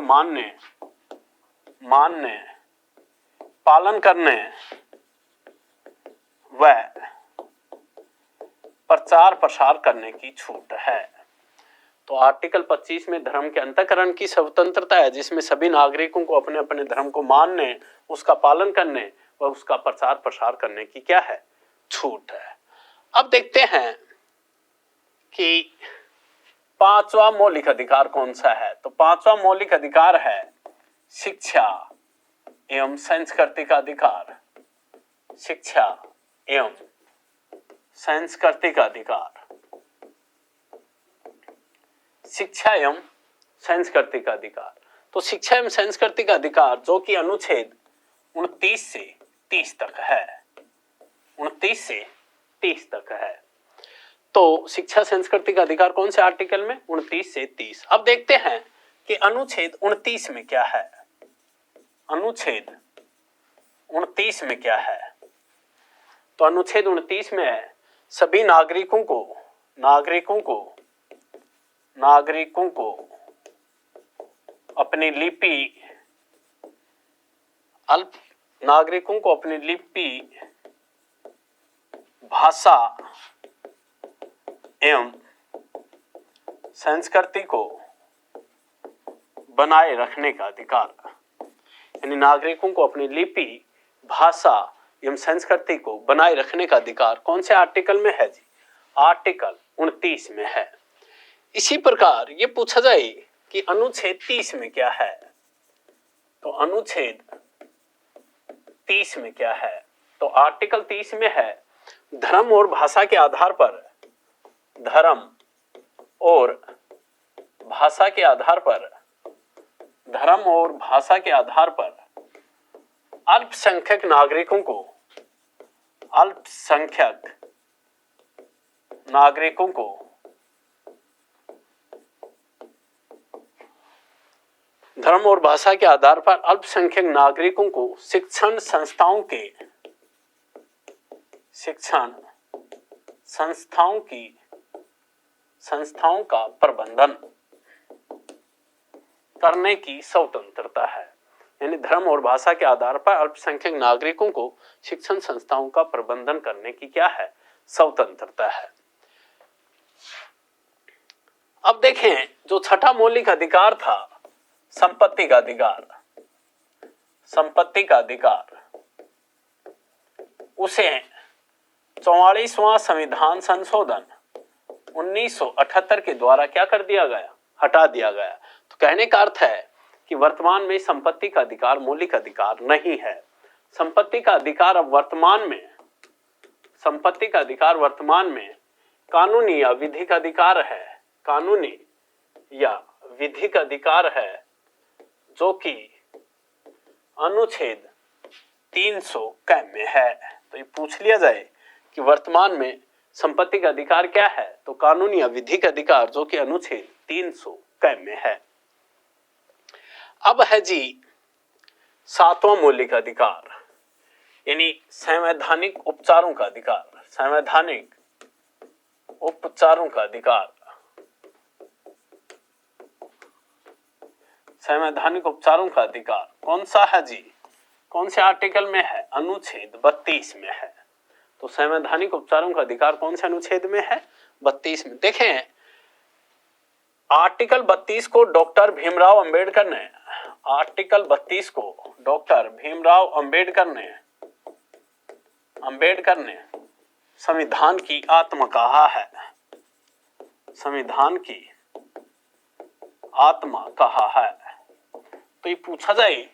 मानने, पालन करने व प्रचार प्रसार करने की छूट है। तो आर्टिकल 25 में धर्म के अंतःकरण की स्वतंत्रता है, जिसमें सभी नागरिकों को अपने अपने धर्म को मानने, उसका पालन करने व उसका प्रचार प्रसार करने की क्या है, छूट है। अब देखते हैं कि पांचवा मौलिक अधिकार कौन सा है। तो पांचवा मौलिक अधिकार है शिक्षा एवं संस्कृति का अधिकार। शिक्षा एवं संस्कृति का अधिकार, शिक्षा एवं संस्कृति का अधिकार। तो शिक्षा एवं संस्कृति का अधिकार जो कि अनुच्छेद 29 से 30 तक है, 29 से 30 तक है। तो शिक्षा संस्कृति का अधिकार कौन से आर्टिकल में? 29 से 30। अब देखते हैं कि अनुच्छेद 29 में क्या है। अनुच्छेद 29 में क्या है? तो अनुच्छेद 29 में है सभी नागरिकों को अपनी लिपि भाषा एवं संस्कृति को बनाए रखने का अधिकार। यानी नागरिकों को अपनी लिपि भाषा एवं संस्कृति को बनाए रखने का अधिकार कौन से आर्टिकल में है जी? आर्टिकल 29 में है। इसी प्रकार ये पूछा जाए कि अनुच्छेद 30 में क्या है, तो अनुच्छेद 30 में क्या है? तो आर्टिकल 30 में है धर्म और भाषा के आधार पर, धर्म और भाषा के आधार पर, धर्म और भाषा के आधार पर अल्पसंख्यक नागरिकों को, अल्पसंख्यक नागरिकों को धर्म और भाषा के आधार पर अल्पसंख्यक नागरिकों को शिक्षण संस्थाओं का प्रबंधन करने की स्वतंत्रता है। यानी धर्म और भाषा के आधार पर अल्पसंख्यक नागरिकों को शिक्षण संस्थाओं का प्रबंधन करने की क्या है? स्वतंत्रता है। अब देखें जो छठा मौलिक अधिकार था, संपत्ति का अधिकार, संपत्ति का अधिकार, उसे 44वां संविधान संशोधन 1978 के द्वारा क्या कर दिया गया? हटा दिया गया। तो कहने का अर्थ है कि वर्तमान में संपत्ति का अधिकार मौलिक अधिकार नहीं है। संपत्ति का अधिकार अब वर्तमान में, संपत्ति का अधिकार वर्तमान में कानूनी या विधिक अधिकार है, कानूनी या विधिक अधिकार है जो कि अनुच्छेद 300 क में है। तो ये पूछ लिया जाए कि वर्तमान में संपत्ति का अधिकार क्या है, तो कानूनी या विधिक अधिकार जो कि अनुच्छेद 300 क में है। अब है जी 7वां मौलिक अधिकार, यानी संवैधानिक उपचारों का अधिकार, संवैधानिक उपचारों का अधिकार। संवैधानिक उपचारों का अधिकार कौन सा है जी? कौन से आर्टिकल में है? अनुच्छेद 32 में है। तो संवैधानिक उपचारों का अधिकार कौन से अनुच्छेद में है? 32 में। देखें आर्टिकल 32 को डॉक्टर भीमराव अंबेडकर ने, आर्टिकल 32 को डॉक्टर भीमराव अंबेडकर ने संविधान की आत्मा कहा है, संविधान की आत्मा कहा है। तो ये पूछा जाए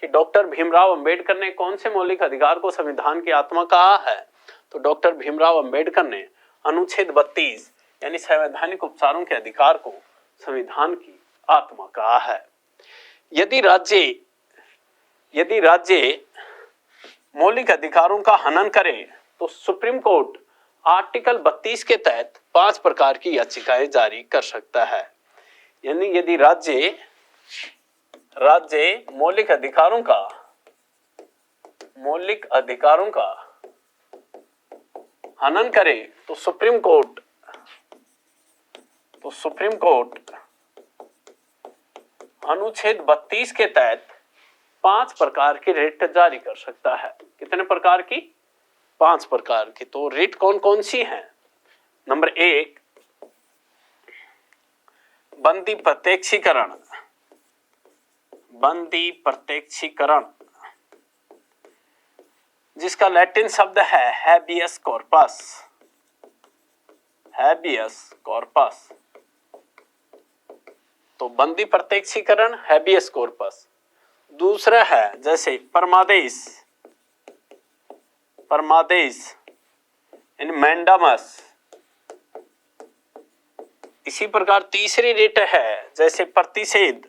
कि डॉक्टर भीमराव अंबेडकर ने कौन से मौलिक अधिकार को संविधान की आत्मा कहा है, तो डॉक्टर भीमराव अंबेडकर ने अनुच्छेद 32 यानी संवैधानिक उपचारों के अधिकार को संविधान की आत्मा कहा है। यदि राज्य मौलिक अधिकारों का हनन करे तो सुप्रीम कोर्ट आर्टिकल 32 के तहत 5 प्रकार की याचिकाएं जारी कर सकता है। यानी यदि राज्य मौलिक अधिकारों का हनन करे तो सुप्रीम कोर्ट अनुच्छेद 32 के तहत 5 प्रकार की रिट जारी कर सकता है। कितने प्रकार की? 5 प्रकार की। तो रिट कौन कौन सी हैं? नंबर 1 बंदी प्रत्यक्षीकरण, जिसका लैटिन शब्द है हैबियस कॉर्पस। तो बंदी प्रत्यक्षीकरण, हैबियस कॉर्पस। दूसरा है जैसे परमादेश यानी मैंडामस। इसी प्रकार तीसरी रिट है जैसे प्रतिषेध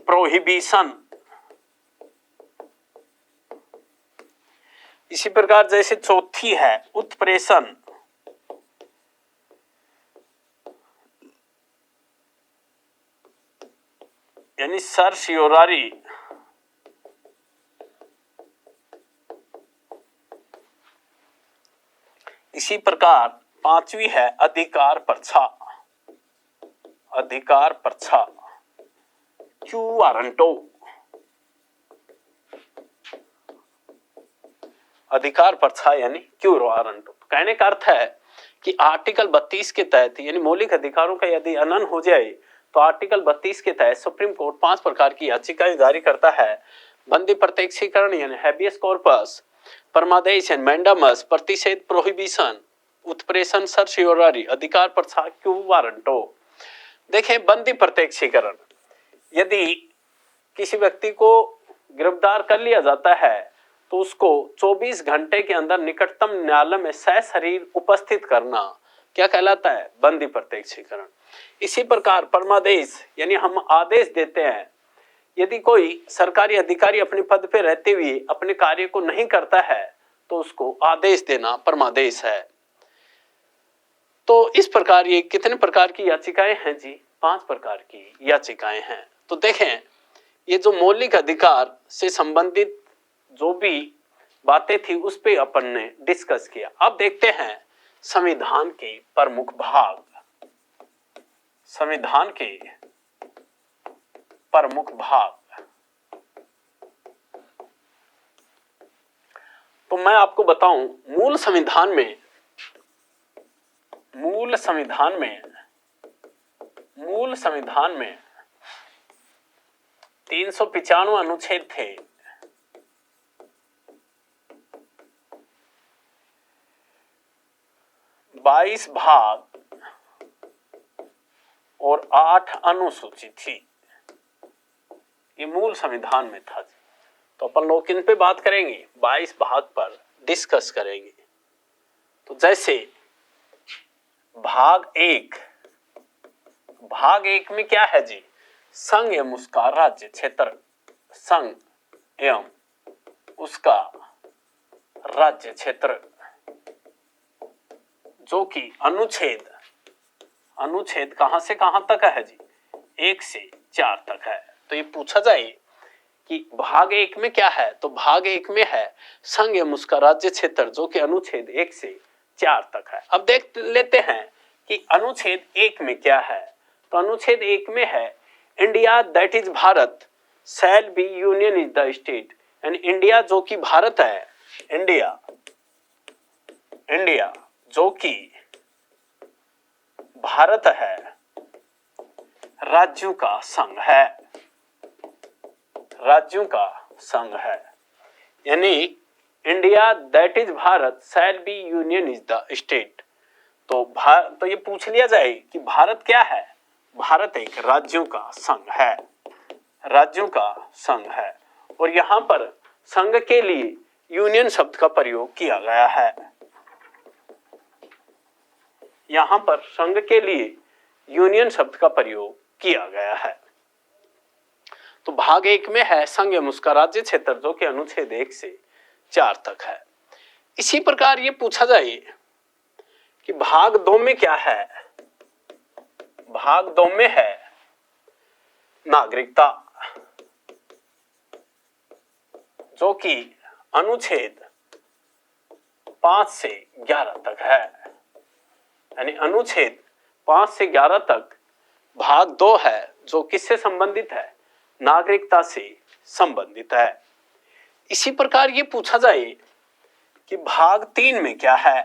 प्रोहिबिशन। इसी प्रकार जैसे चौथी है उत्प्रेषण, यानी सर्शियोरारी। इसी प्रकार पांचवी है अधिकार पर्चा, अधिकार पर्चा क्यू वारंटो। अधिकार पर्चा यानी क्यू वारंटो। कहने का अर्थ है कि आर्टिकल 32 के तहत यानी मौलिक अधिकारों का यदि हनन हो जाए तो आर्टिकल 32 के तहत सुप्रीम कोर्ट 5 प्रकार की याचिकाएं जारी करता है। बंदी प्रत्यक्षीकरण यानी हैबियस कॉर्पस, परमादेश एंड मैंडामस, प्रतिषेध प्रोहिबिशन, उत्प्रेषण, सर्शियोरारी, अधिकार पर्चा क्यू वारंटो। देखें बंदी प्रत्यक्षीकरण, यदि किसी व्यक्ति को गिरफ्तार कर लिया जाता है तो उसको 24 घंटे के अंदर निकटतम न्यायालय में सशरीर उपस्थित करना क्या कहलाता है? बंदी प्रत्यक्षीकरण। इसी प्रकार परमादेश यानी हम आदेश देते हैं, यदि कोई सरकारी अधिकारी अपने पद पे रहते हुए अपने कार्य को नहीं करता है तो उसको आदेश देना परमादेश है। तो इस प्रकार ये कितने प्रकार की याचिकाएं हैं जी? 5 प्रकार की याचिकाएं हैं। तो देखें ये जो मौलिक अधिकार से संबंधित जो भी बातें थी उस पे अपन ने डिस्कस किया। अब देखते हैं संविधान के प्रमुख भाग। संविधान के प्रमुख भाग, तो मैं आपको बताऊं मूल संविधान में 395 अनुच्छेद थे। 22 भाग और 8 अनुसूची थी। ये मूल संविधान में था। तो अपन लोग किन पे बात करेंगे? 22 भाग पर डिस्कस करेंगे। तो जैसे भाग 1 में क्या है जी? संघ एवं उसका राज्य क्षेत्र, संघ एवं उसका राज्य क्षेत्र, जो कि अनुच्छेद कहां से कहां तक है जी? 1 से 4 तक है। तो ये पूछा जाए कि भाग 1 में क्या है, तो भाग 1 में है संघ एवं उसका राज्य क्षेत्र, जो कि अनुच्छेद 1 से 4 तक है। अब देख लेते हैं कि अनुच्छेद 1 में क्या है। तो अनुच्छेद 1 में है India that is Bharat shall be union is the state, यानी इंडिया जो कि भारत है, इंडिया जो कि भारत है राज्यों का संघ है, राज्यों का संघ है। यानी India that is Bharat shall be union is the state. तो ये पूछ लिया जाए कि भारत क्या है? भारत एक राज्यों का संघ है, राज्यों का संघ है। और यहां पर संघ के लिए यूनियन शब्द का प्रयोग किया गया है। यहां पर संघ के लिए यूनियन शब्द का प्रयोग किया गया है। तो भाग 1 में है संघ एवं उसका राज्य क्षेत्र, जो कि अनुच्छेद 1 से 4 तक है। इसी प्रकार ये पूछा जाए कि भाग 2 में क्या है? भाग 2 में है नागरिकता, जो कि अनुच्छेद 5 से 11 तक है। यानी अनुच्छेद 5 से 11 तक भाग 2 है, जो किससे संबंधित है? नागरिकता से संबंधित है। इसी प्रकार ये पूछा जाए कि भाग 3 में क्या है?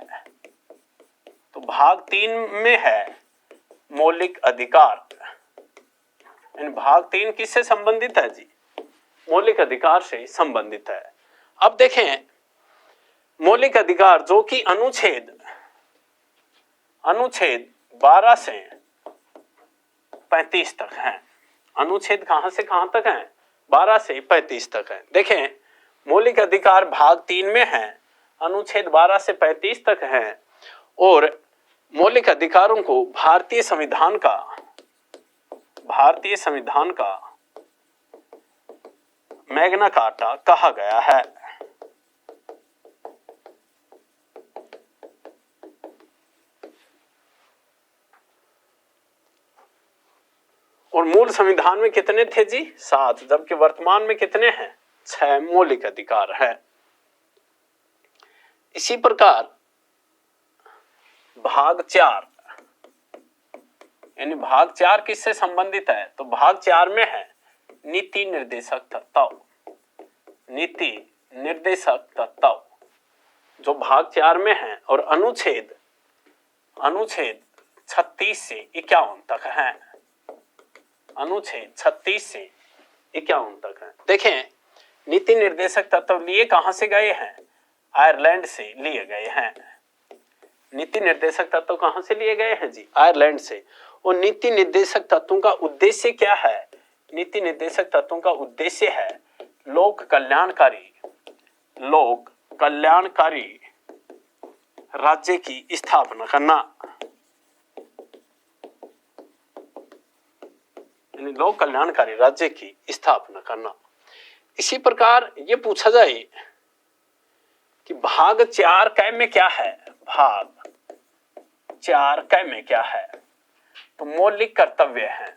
तो भाग 3 में है मौलिक अधिकार। यानी भाग 3 किससे संबंधित है जी? मौलिक अधिकार से संबंधित है। अब देखें मौलिक अधिकार जो कि अनुच्छेद 12 से 35 तक है। अनुच्छेद कहां से कहां तक है? 12 से 35 तक है। देखें मौलिक अधिकार भाग 3 में है, अनुच्छेद 12 से 35 तक है। और मौलिक अधिकारों को भारतीय संविधान का मैग्ना कार्टा कहा गया है। और मूल संविधान में कितने थे जी? 7, जबकि वर्तमान में कितने हैं? 6 मौलिक अधिकार है। इसी प्रकार भाग 4, यानी भाग 4 किससे संबंधित है? तो भाग 4 में है नीति निर्देशक तत्व। नीति निर्देशक तत्व जो भाग 4 में है और अनुच्छेद 36 से 51 तक है। अनुच्छेद 36 से 51 तक है। देखें, नीति निर्देशक तत्व लिए कहां से गए हैं? आयरलैंड से लिए गए हैं। नीति निर्देशक तत्व कहां से लिए गए हैं जी? आयरलैंड से। और नीति निर्देशक तत्वों का उद्देश्य क्या है? नीति निर्देशक तत्वों का उद्देश्य है लोक कल्याणकारी राज्य की स्थापना करना, यानी लोक कल्याणकारी राज्य की स्थापना करना। इसी प्रकार ये पूछा जाए कि भाग 4 क में क्या है? भाग 4 क में क्या है? तो मौलिक कर्तव्य है,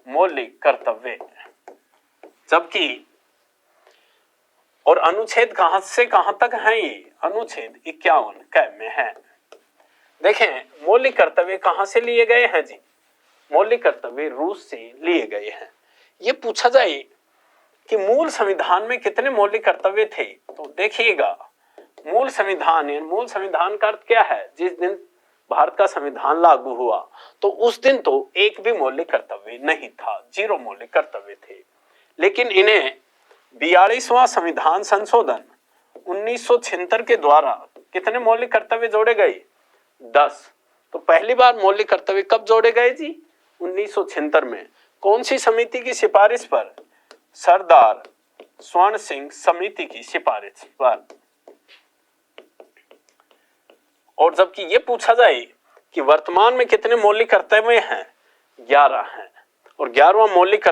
मौलिक कर्तव्य। जबकि और अनुच्छेद कहां से कहां तक है? ये अनुच्छेद 51 क में है। देखें, मौलिक कर्तव्य कहां से लिए गए हैं जी? मौलिक कर्तव्य रूस से लिए गए हैं। ये पूछा जाए कि मूल संविधान में कितने मौलिक कर्तव्य थे? तो देखिएगा, मूल संविधान का अर्थ क्या है? जिस दिन भारत का संविधान लागू हुआ तो उस दिन तो एक भी मौलिक कर्तव्य नहीं था, 0 मौलिक कर्तव्य थे। लेकिन इन्हें 42वां संविधान संशोधन 1976 के द्वारा कितने मौलिक कर्तव्य जोड़े गए? 10। तो पहली बार मौलिक कर्तव्य कब जोड़े गए जी? 1976 में। कौन सी समिति की सिफारिश पर? सरदार स्वर्ण सिंह समिति की सिफारिश पर। और जबकि ये पूछा जाए कि वर्तमान में कितने मौलिक कर्तव्य हैं? 11 हैं। और 11वां मौलिक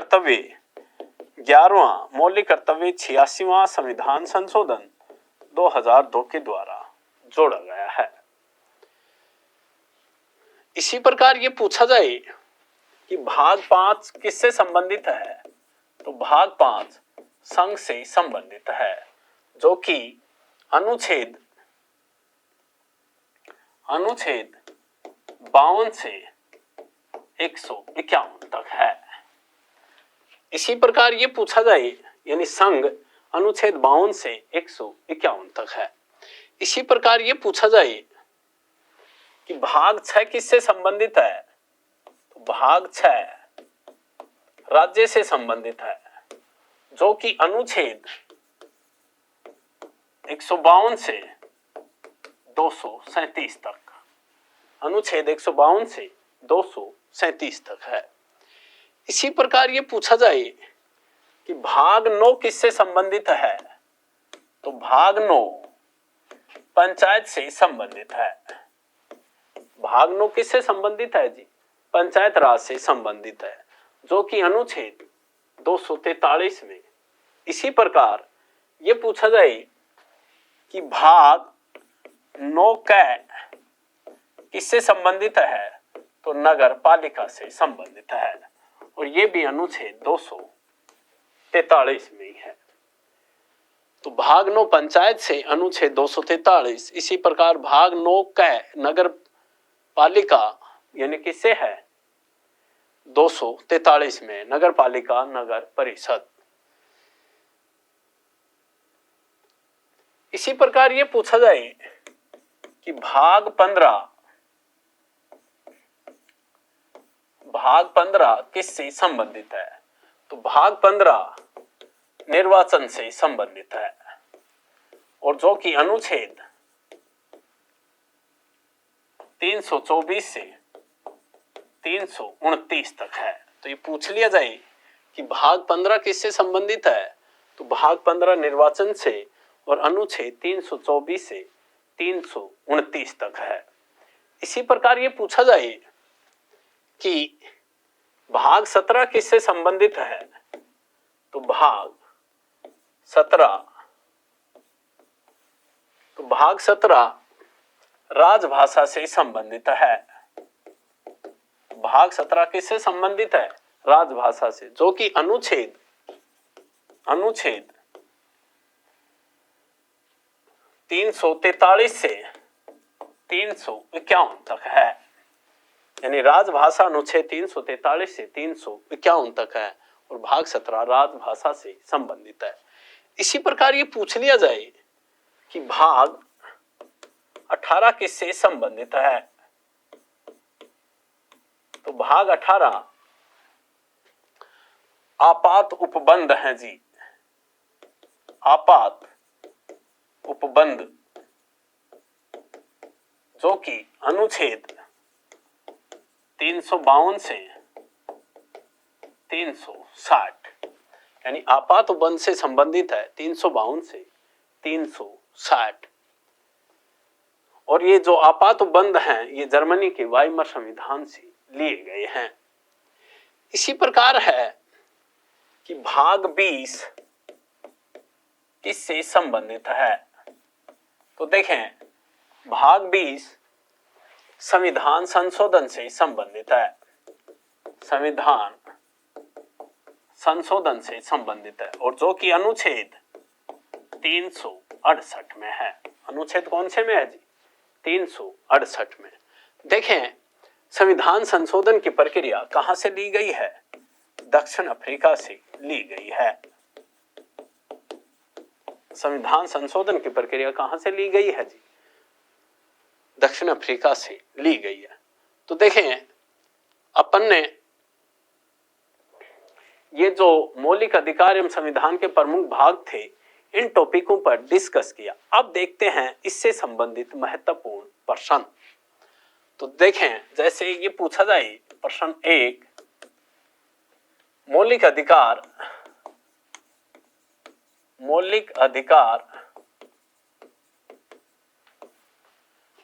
कर्तव्य 86वां संविधान संशोधन 2002 के द्वारा जोड़ा गया है। इसी प्रकार ये पूछा जाए कि भाग 5 किससे संबंधित है? तो भाग 5 संघ से संबंधित है, जो कि अनुच्छेद 52 से 151 तक है। इसी प्रकार ये पूछा जाए, यानी संघ अनुच्छेद 52 से 151 तक है। इसी प्रकार ये पूछा जाए कि भाग 6 किससे संबंधित है? तो भाग 6 राज्य से संबंधित है, जो कि अनुच्छेद 152 से 237 तक, अनुच्छेद 152 से 237 तक है। इसी प्रकार ये पूछा जाए कि भाग 9 किससे संबंधित है? तो भाग 9 पंचायत से संबंधित है। भाग 9 किससे संबंधित है जी? पंचायत राज से संबंधित है, जो कि अनुच्छेद 243 में। इसी प्रकार ये पूछा जाए कि भाग 9 क किससे संबंधित है? तो नगर पालिका से संबंधित है, और ये भी अनुच्छेद 243 में ही है। तो भाग 9 पंचायत से अनुच्छेद 243। इसी प्रकार भाग 9 क नगर पालिका यानी किससे है? 243 में, नगर पालिका नगर परिषद। इसी प्रकार ये पूछा जाए कि भाग 15 किससे संबंधित है? तो भाग 15 निर्वाचन से संबंधित है, और जो कि अनुच्छेद 324 से 329 तक है। तो ये पूछ लिया जाए कि भाग 15 किससे संबंधित है? तो भाग 15 निर्वाचन से, और अनुच्छेद 324 से 329 तक है। इसी प्रकार ये पूछा जाए कि भाग 17 किससे संबंधित है? तो भाग 17, तो भाग 17 राजभाषा से संबंधित है। भाग 17 किससे संबंधित है? राजभाषा से, जो कि अनुच्छेद 343 से 351 तक है। यानी राजभाषा अनुच्छेद 343 से 351 तक है और भाग 17 राजभाषा से संबंधित है। इसी प्रकार ये पूछ लिया जाए कि भाग 18 किससे संबंधित है, तो भाग 18 आपात उपबंध है जी। आपात उपबंध, जो कि अनुच्छेद 352 से 360, यानी आपात उपबंध से संबंधित है 352 से 360। और ये जो आपात उपबंध हैं ये जर्मनी के वाइमर संविधान से लिए गए हैं। इसी प्रकार है कि भाग 20 किससे संबंधित है, तो देखें भाग 20 संविधान संशोधन से संबंधित है। संविधान संशोधन से संबंधित है और जो कि अनुच्छेद 368 में है। अनुच्छेद कौन से में है जी? 368 में। देखें संविधान संशोधन की प्रक्रिया कहां से ली गई है? दक्षिण अफ्रीका से ली गई है। संविधान संशोधन की प्रक्रिया कहां से ली गई है जी? दक्षिण अफ्रीका से ली गई है। तो देखें अपन ने ये जो मौलिक अधिकार एवं संविधान के प्रमुख भाग थे इन टॉपिकों पर डिस्कस किया। अब देखते हैं इससे संबंधित महत्वपूर्ण प्रश्न। तो देखें जैसे ये पूछा जाए प्रश्न 1, मौलिक अधिकार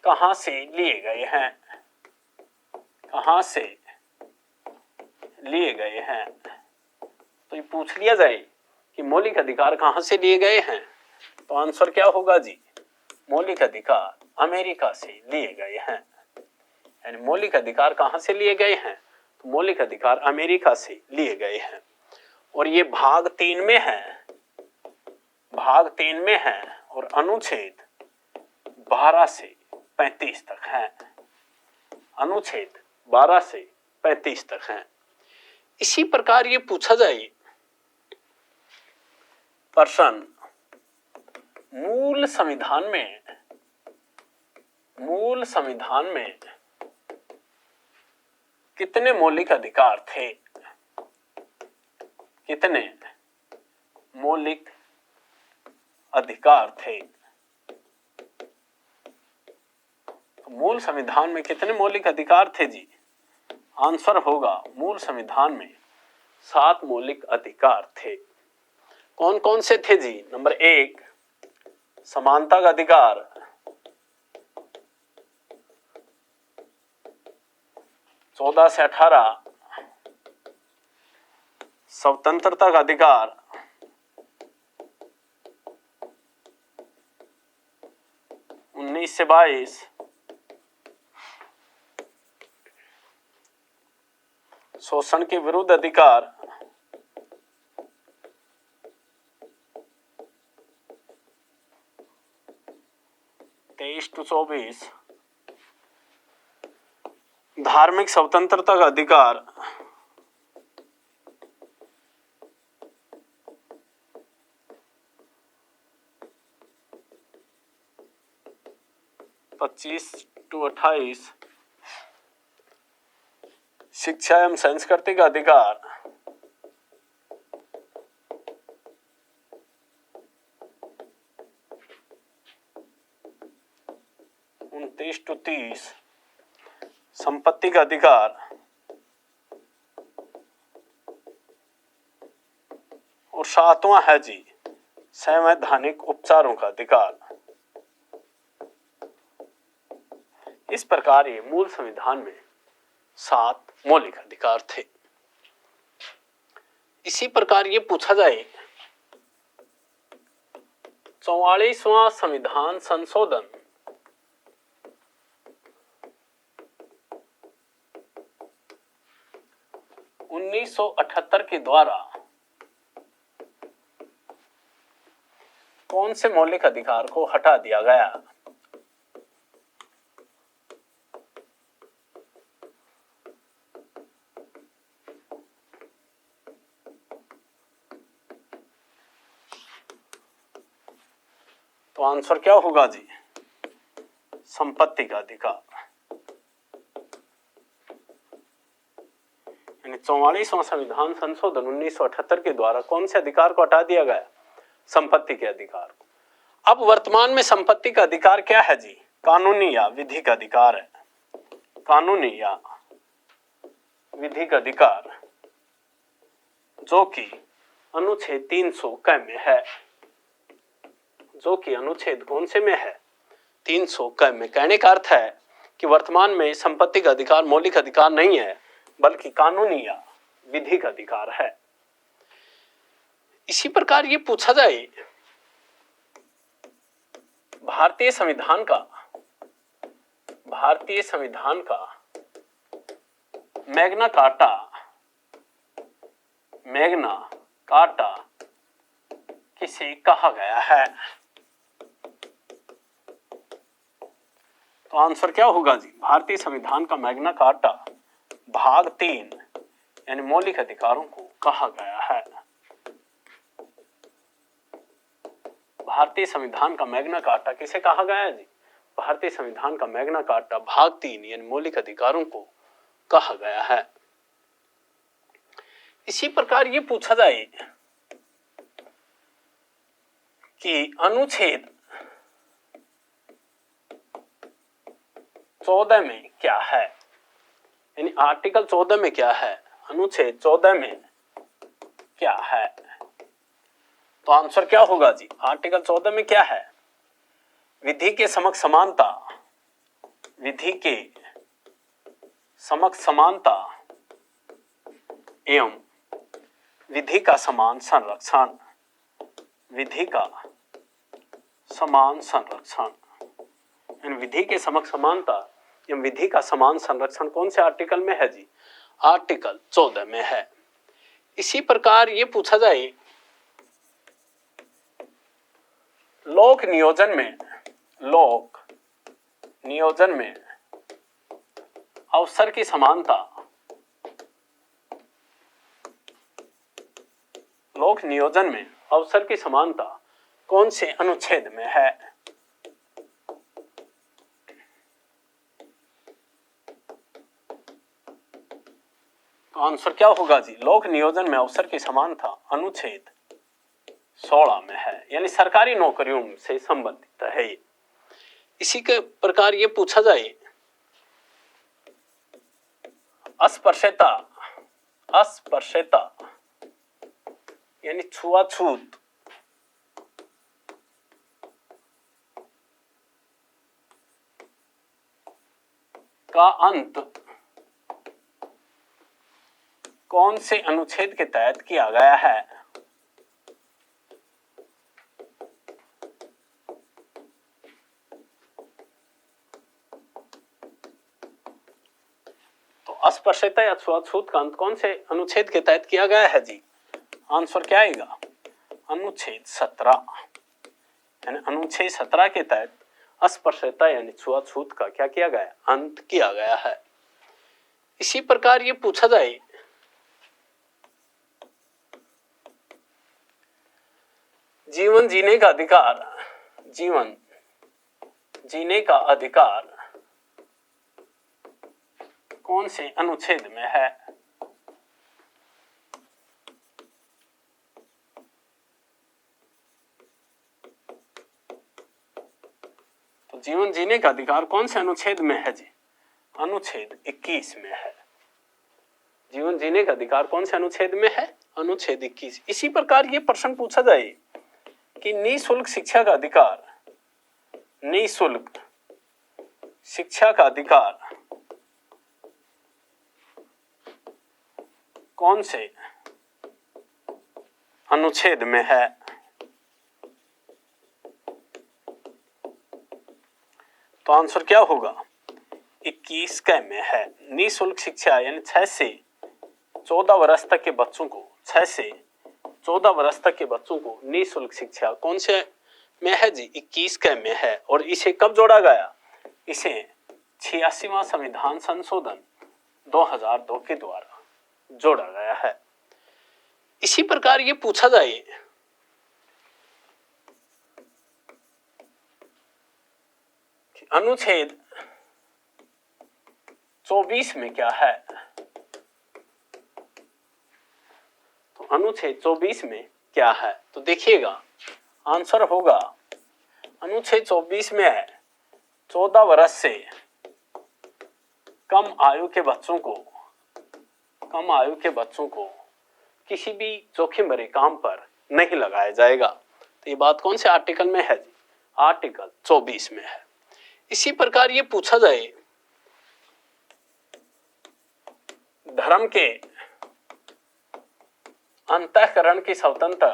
कहां से लिए गए हैं? कहां से लिए गए हैं? तो ये पूछ लिया जाए कि मौलिक अधिकार कहां से लिए गए हैं, तो आंसर क्या होगा जी? मौलिक अधिकार अमेरिका से लिए गए हैं। यानी मौलिक अधिकार कहां से लिए गए हैं? तो मौलिक अधिकार अमेरिका से लिए गए हैं। और ये भाग 3 में है, भाग 3 में है और अनुच्छेद 12 से 35 तक है। अनुच्छेद 12 से 35 तक है। इसी प्रकार ये पूछा जाए प्रश्न, मूल संविधान में कितने मौलिक अधिकार थे? कितने मौलिक अधिकार थे? तो मूल संविधान में कितने मौलिक अधिकार थे जी? आंसर होगा मूल संविधान में 7 मौलिक अधिकार थे। कौन कौन से थे जी? नंबर 1 समानता का अधिकार, चौदह से 18 स्वतंत्रता का अधिकार, 19 से 22 शोषण के विरुद्ध अधिकार, 23 से 24 धार्मिक स्वतंत्रता का अधिकार, 25 से 28 शिक्षा एवं संस्कृति का अधिकार, 29 से 30 संपत्ति का अधिकार और 7वां है जी संवैधानिक उपचारों का अधिकार। इस प्रकार ये मूल संविधान में 7 मौलिक अधिकार थे। इसी प्रकार ये पूछा जाए 44वां संविधान संशोधन उन्नीस सौ 78 के द्वारा कौन से मौलिक अधिकार को हटा दिया गया? तो आंसर क्या होगा जी? संपत्ति का अधिकार। यानी 44वां संविधान संशोधन 1978 के द्वारा कौन से अधिकार को हटा दिया गया? संपत्ति के अधिकार को। अब वर्तमान में संपत्ति का अधिकार क्या है जी? कानूनी या विधिक अधिकार है। कानूनी या विधिक अधिकार जो कि अनुच्छेद 300 क में है। जो कि अनुच्छेद कौन से में है? 300 क में। कहने का अर्थ है कि वर्तमान में संपत्ति का अधिकार मौलिक अधिकार नहीं है बल्कि कानूनी या विधिक अधिकार है। इसी प्रकार ये पूछा जाए भारतीय संविधान का मैग्ना कार्टा किसे कहा गया है? तो आंसर क्या होगा जी? भारतीय संविधान का मैग्ना कार्टा भाग 3 यानी मौलिक अधिकारों को कहा गया है। भारतीय संविधान का मैग्ना कार्टा किसे कहा गया है जी? भारतीय संविधान का मैग्ना कार्टा भाग 3 यानी मौलिक अधिकारों को कहा गया है। इसी प्रकार ये पूछा जाए कि अनुच्छेद 14 में क्या है? यानी आर्टिकल 14 में क्या है? अनुच्छेद 14 में क्या है? तो आंसर क्या होगा जी? आर्टिकल 14 में क्या है? विधि के समक्ष समानता, विधि के समक्ष समानता एवं विधि का समान संरक्षण। विधि का समान संरक्षण। विधि के समक्ष समानता एवं विधि का समान संरक्षण कौन से आर्टिकल में है जी? आर्टिकल 14 में है। इसी प्रकार ये पूछा जाए लोक नियोजन में अवसर की समानता, लोक नियोजन में अवसर की समानता कौन से अनुच्छेद में है? तो आंसर क्या होगा जी? लोक नियोजन में अवसर की समानता अनुच्छेद 16 में है। यानी सरकारी नौकरियों से संबंधित है ये। इसी के प्रकार ये पूछा जाए अस्पृश्यता यानी छुआछूत का अंत कौन से अनुच्छेद के तहत किया गया है? तो अस्पृश्यता या छुआछूत का अंत कौन से अनुच्छेद के तहत किया गया है जी? आंसर क्या आएगा? अनुच्छेद 17। यानी अनुच्छेद 17 के तहत अस्पृश्यता यानी छुआछूत का क्या किया गया? अंत किया गया है। इसी प्रकार ये पूछा जाए जीवन जीने का अधिकार, जीवन जीने का अधिकार कौन से अनुच्छेद में है? तो जीवन जीने का अधिकार कौन से अनुच्छेद में है जी? अनुच्छेद 21 में है। जीवन जीने का अधिकार कौन से अनुच्छेद में है? अनुच्छेद 21। इसी प्रकार ये प्रश्न पूछा जाए कि निःशुल्क शिक्षा का अधिकार, निःशुल्क शिक्षा का अधिकार कौन से अनुच्छेद में है? तो आंसर क्या होगा? 21 क में है। निःशुल्क शिक्षा यानी 6 से 14 वर्ष तक के बच्चों को 6 से 14 वर्ष तक के बच्चों को निःशुल्क शिक्षा कौन से में है जी? 21 क में है। और इसे कब जोड़ा गया? इसे 86वां संविधान संशोधन 2002 के द्वारा जोड़ा गया है। इसी प्रकार ये पूछा जाए कि अनुच्छेद 24 में क्या है? तो अनुच्छेद 24 में क्या है? तो देखिएगा आंसर होगा अनुच्छेद 24 में है 14 वर्ष से कम आयु के बच्चों को किसी भी जोखिम भरे काम पर नहीं लगाया जाएगा। तो ये बात कौन से आर्टिकल में है जी? आर्टिकल 24 में है। इसी प्रकार ये पूछा जाए धर्म के अंतःकरण की स्वतंत्रता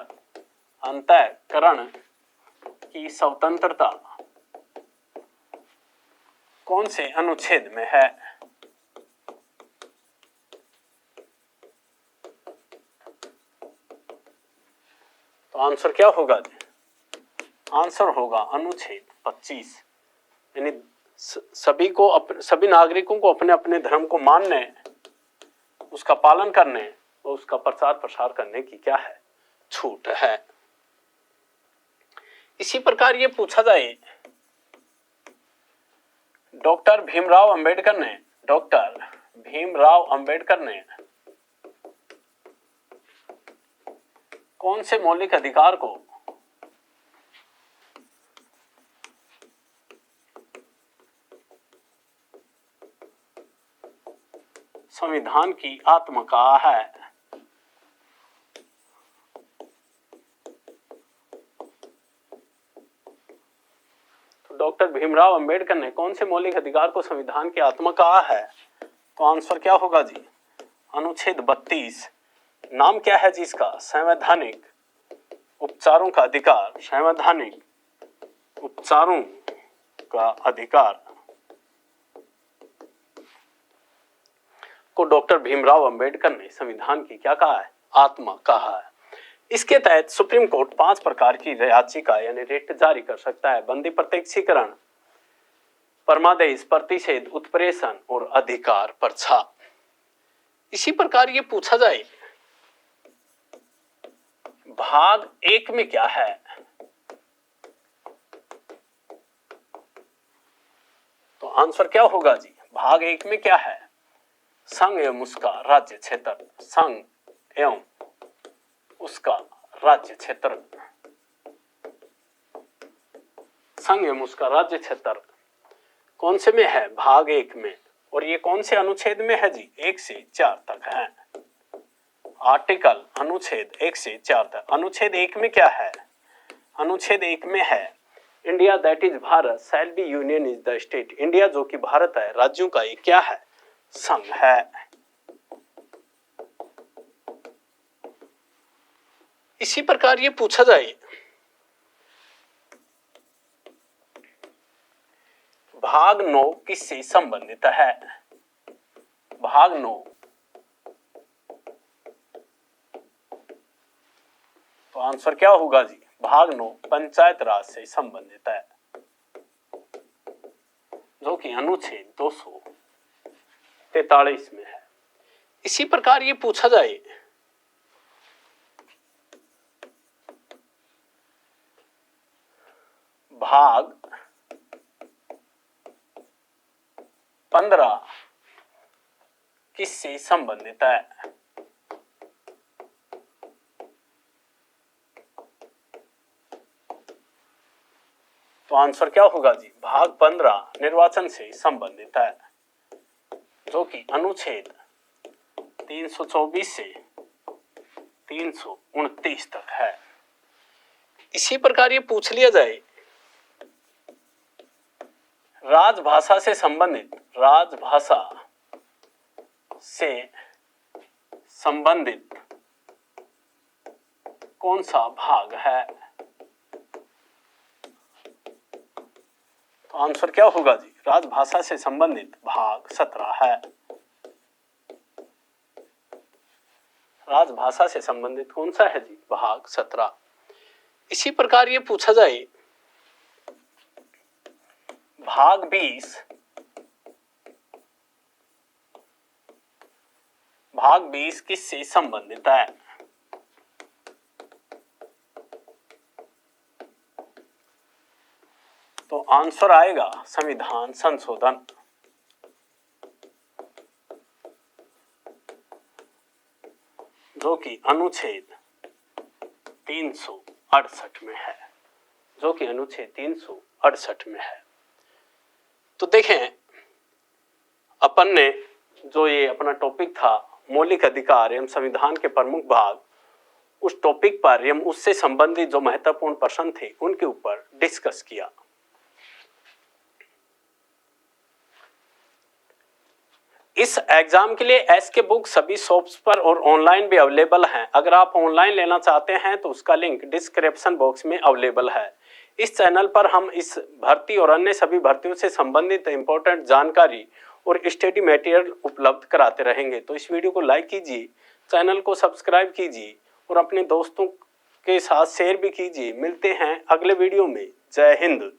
कौन से अनुच्छेद में है? तो आंसर क्या होगा? आंसर होगा अनुच्छेद 25। यानी सभी नागरिकों को अपने अपने धर्म को मानने, उसका पालन करने और उसका प्रचार प्रसार करने की क्या है? छूट है। इसी प्रकार ये पूछा जाए डॉक्टर भीमराव अंबेडकर ने कौन से मौलिक अधिकार को संविधान की आत्मा कहा है? तो डॉक्टर भीमराव अंबेडकर ने कौन से मौलिक अधिकार को संविधान की आत्मा कहा है? तो आंसर क्या होगा जी? अनुच्छेद 32। नाम क्या है जी इसका? संवैधानिक उपचारों का अधिकार। संवैधानिक उपचारों का अधिकार को डॉक्टर भीमराव अंबेडकर ने संविधान की क्या कहा है? आत्मा कहा है। इसके तहत सुप्रीम कोर्ट 5 प्रकार की याचिका यानी रिट जारी कर सकता है: बंदी प्रत्यक्षीकरण, परमादेश, प्रतिषेध, उत्प्रेषण और अधिकार प्रछा। इसी प्रकार ये पूछा जाए भाग 1 में क्या है? तो आंसर क्या होगा जी? भाग 1 में क्या है? संघ एवं उसका राज्य क्षेत्र। संघ एवं उसका राज्य क्षेत्र। संघ एवं उसका राज्य क्षेत्र कौन से में है? भाग 1 में। और ये कौन से अनुच्छेद में है जी? 1 से 4 तक है। आर्टिकल अनुच्छेद 1 से 4 तक। अनुच्छेद 1 में क्या है? अनुच्छेद 1 में है India that is Bharat shall be union is the state. India जो कि भारत है, राज्यों का एक क्या है? संघ है। इसी प्रकार ये पूछा जाए भाग 9 किससे संबंधित है? भाग 9 तो आंसर क्या होगा जी? भाग 9 पंचायत राज से संबंधित है, जो कि अनुच्छेद 243 में है। इसी प्रकार ये पूछा जाए भाग 15 किससे संबंधित है? तो आंसर क्या होगा जी? भाग 15 निर्वाचन से संबंधित है, जो कि अनुच्छेद 324 से 329 तक है। इसी प्रकार ये पूछ लिया जाए राजभाषा से संबंधित कौन सा भाग है? तो आंसर क्या होगा जी? राजभाषा से संबंधित भाग 17 है। राजभाषा से संबंधित कौन सा है जी? भाग 17। इसी प्रकार ये पूछा जाए भाग 20, भाग 20 किससे संबंधित है? तो आंसर आएगा संविधान संशोधन। जो कि अनुच्छेद 368 में है, जो कि अनुच्छेद 368 में है। तो देखें, अपन ने जो ये अपना टॉपिक था मौलिक अधिकार एवं संविधान के प्रमुख भाग, उस टॉपिक पर एवं उससे संबंधित जो महत्वपूर्ण प्रश्न थे उनके ऊपर डिस्कस किया। इस एग्जाम के लिए एसके बुक सभी शॉप्स पर और ऑनलाइन भी अवेलेबल हैं। अगर आप ऑनलाइन लेना चाहते हैं तो उसका लिंक डिस्क्रिप्शन बॉक्स में अवेलेबल है। इस चैनल पर हम इस भर्ती और अन्य सभी भर्तियों से संबंधित इंपॉर्टेंट जानकारी और स्टडी मटेरियल उपलब्ध कराते रहेंगे। तो इस वीडियो को लाइक कीजिए, चैनल को सब्सक्राइब कीजिए और अपने दोस्तों के साथ शेयर भी कीजिए। मिलते हैं अगले वीडियो में। जय हिंद।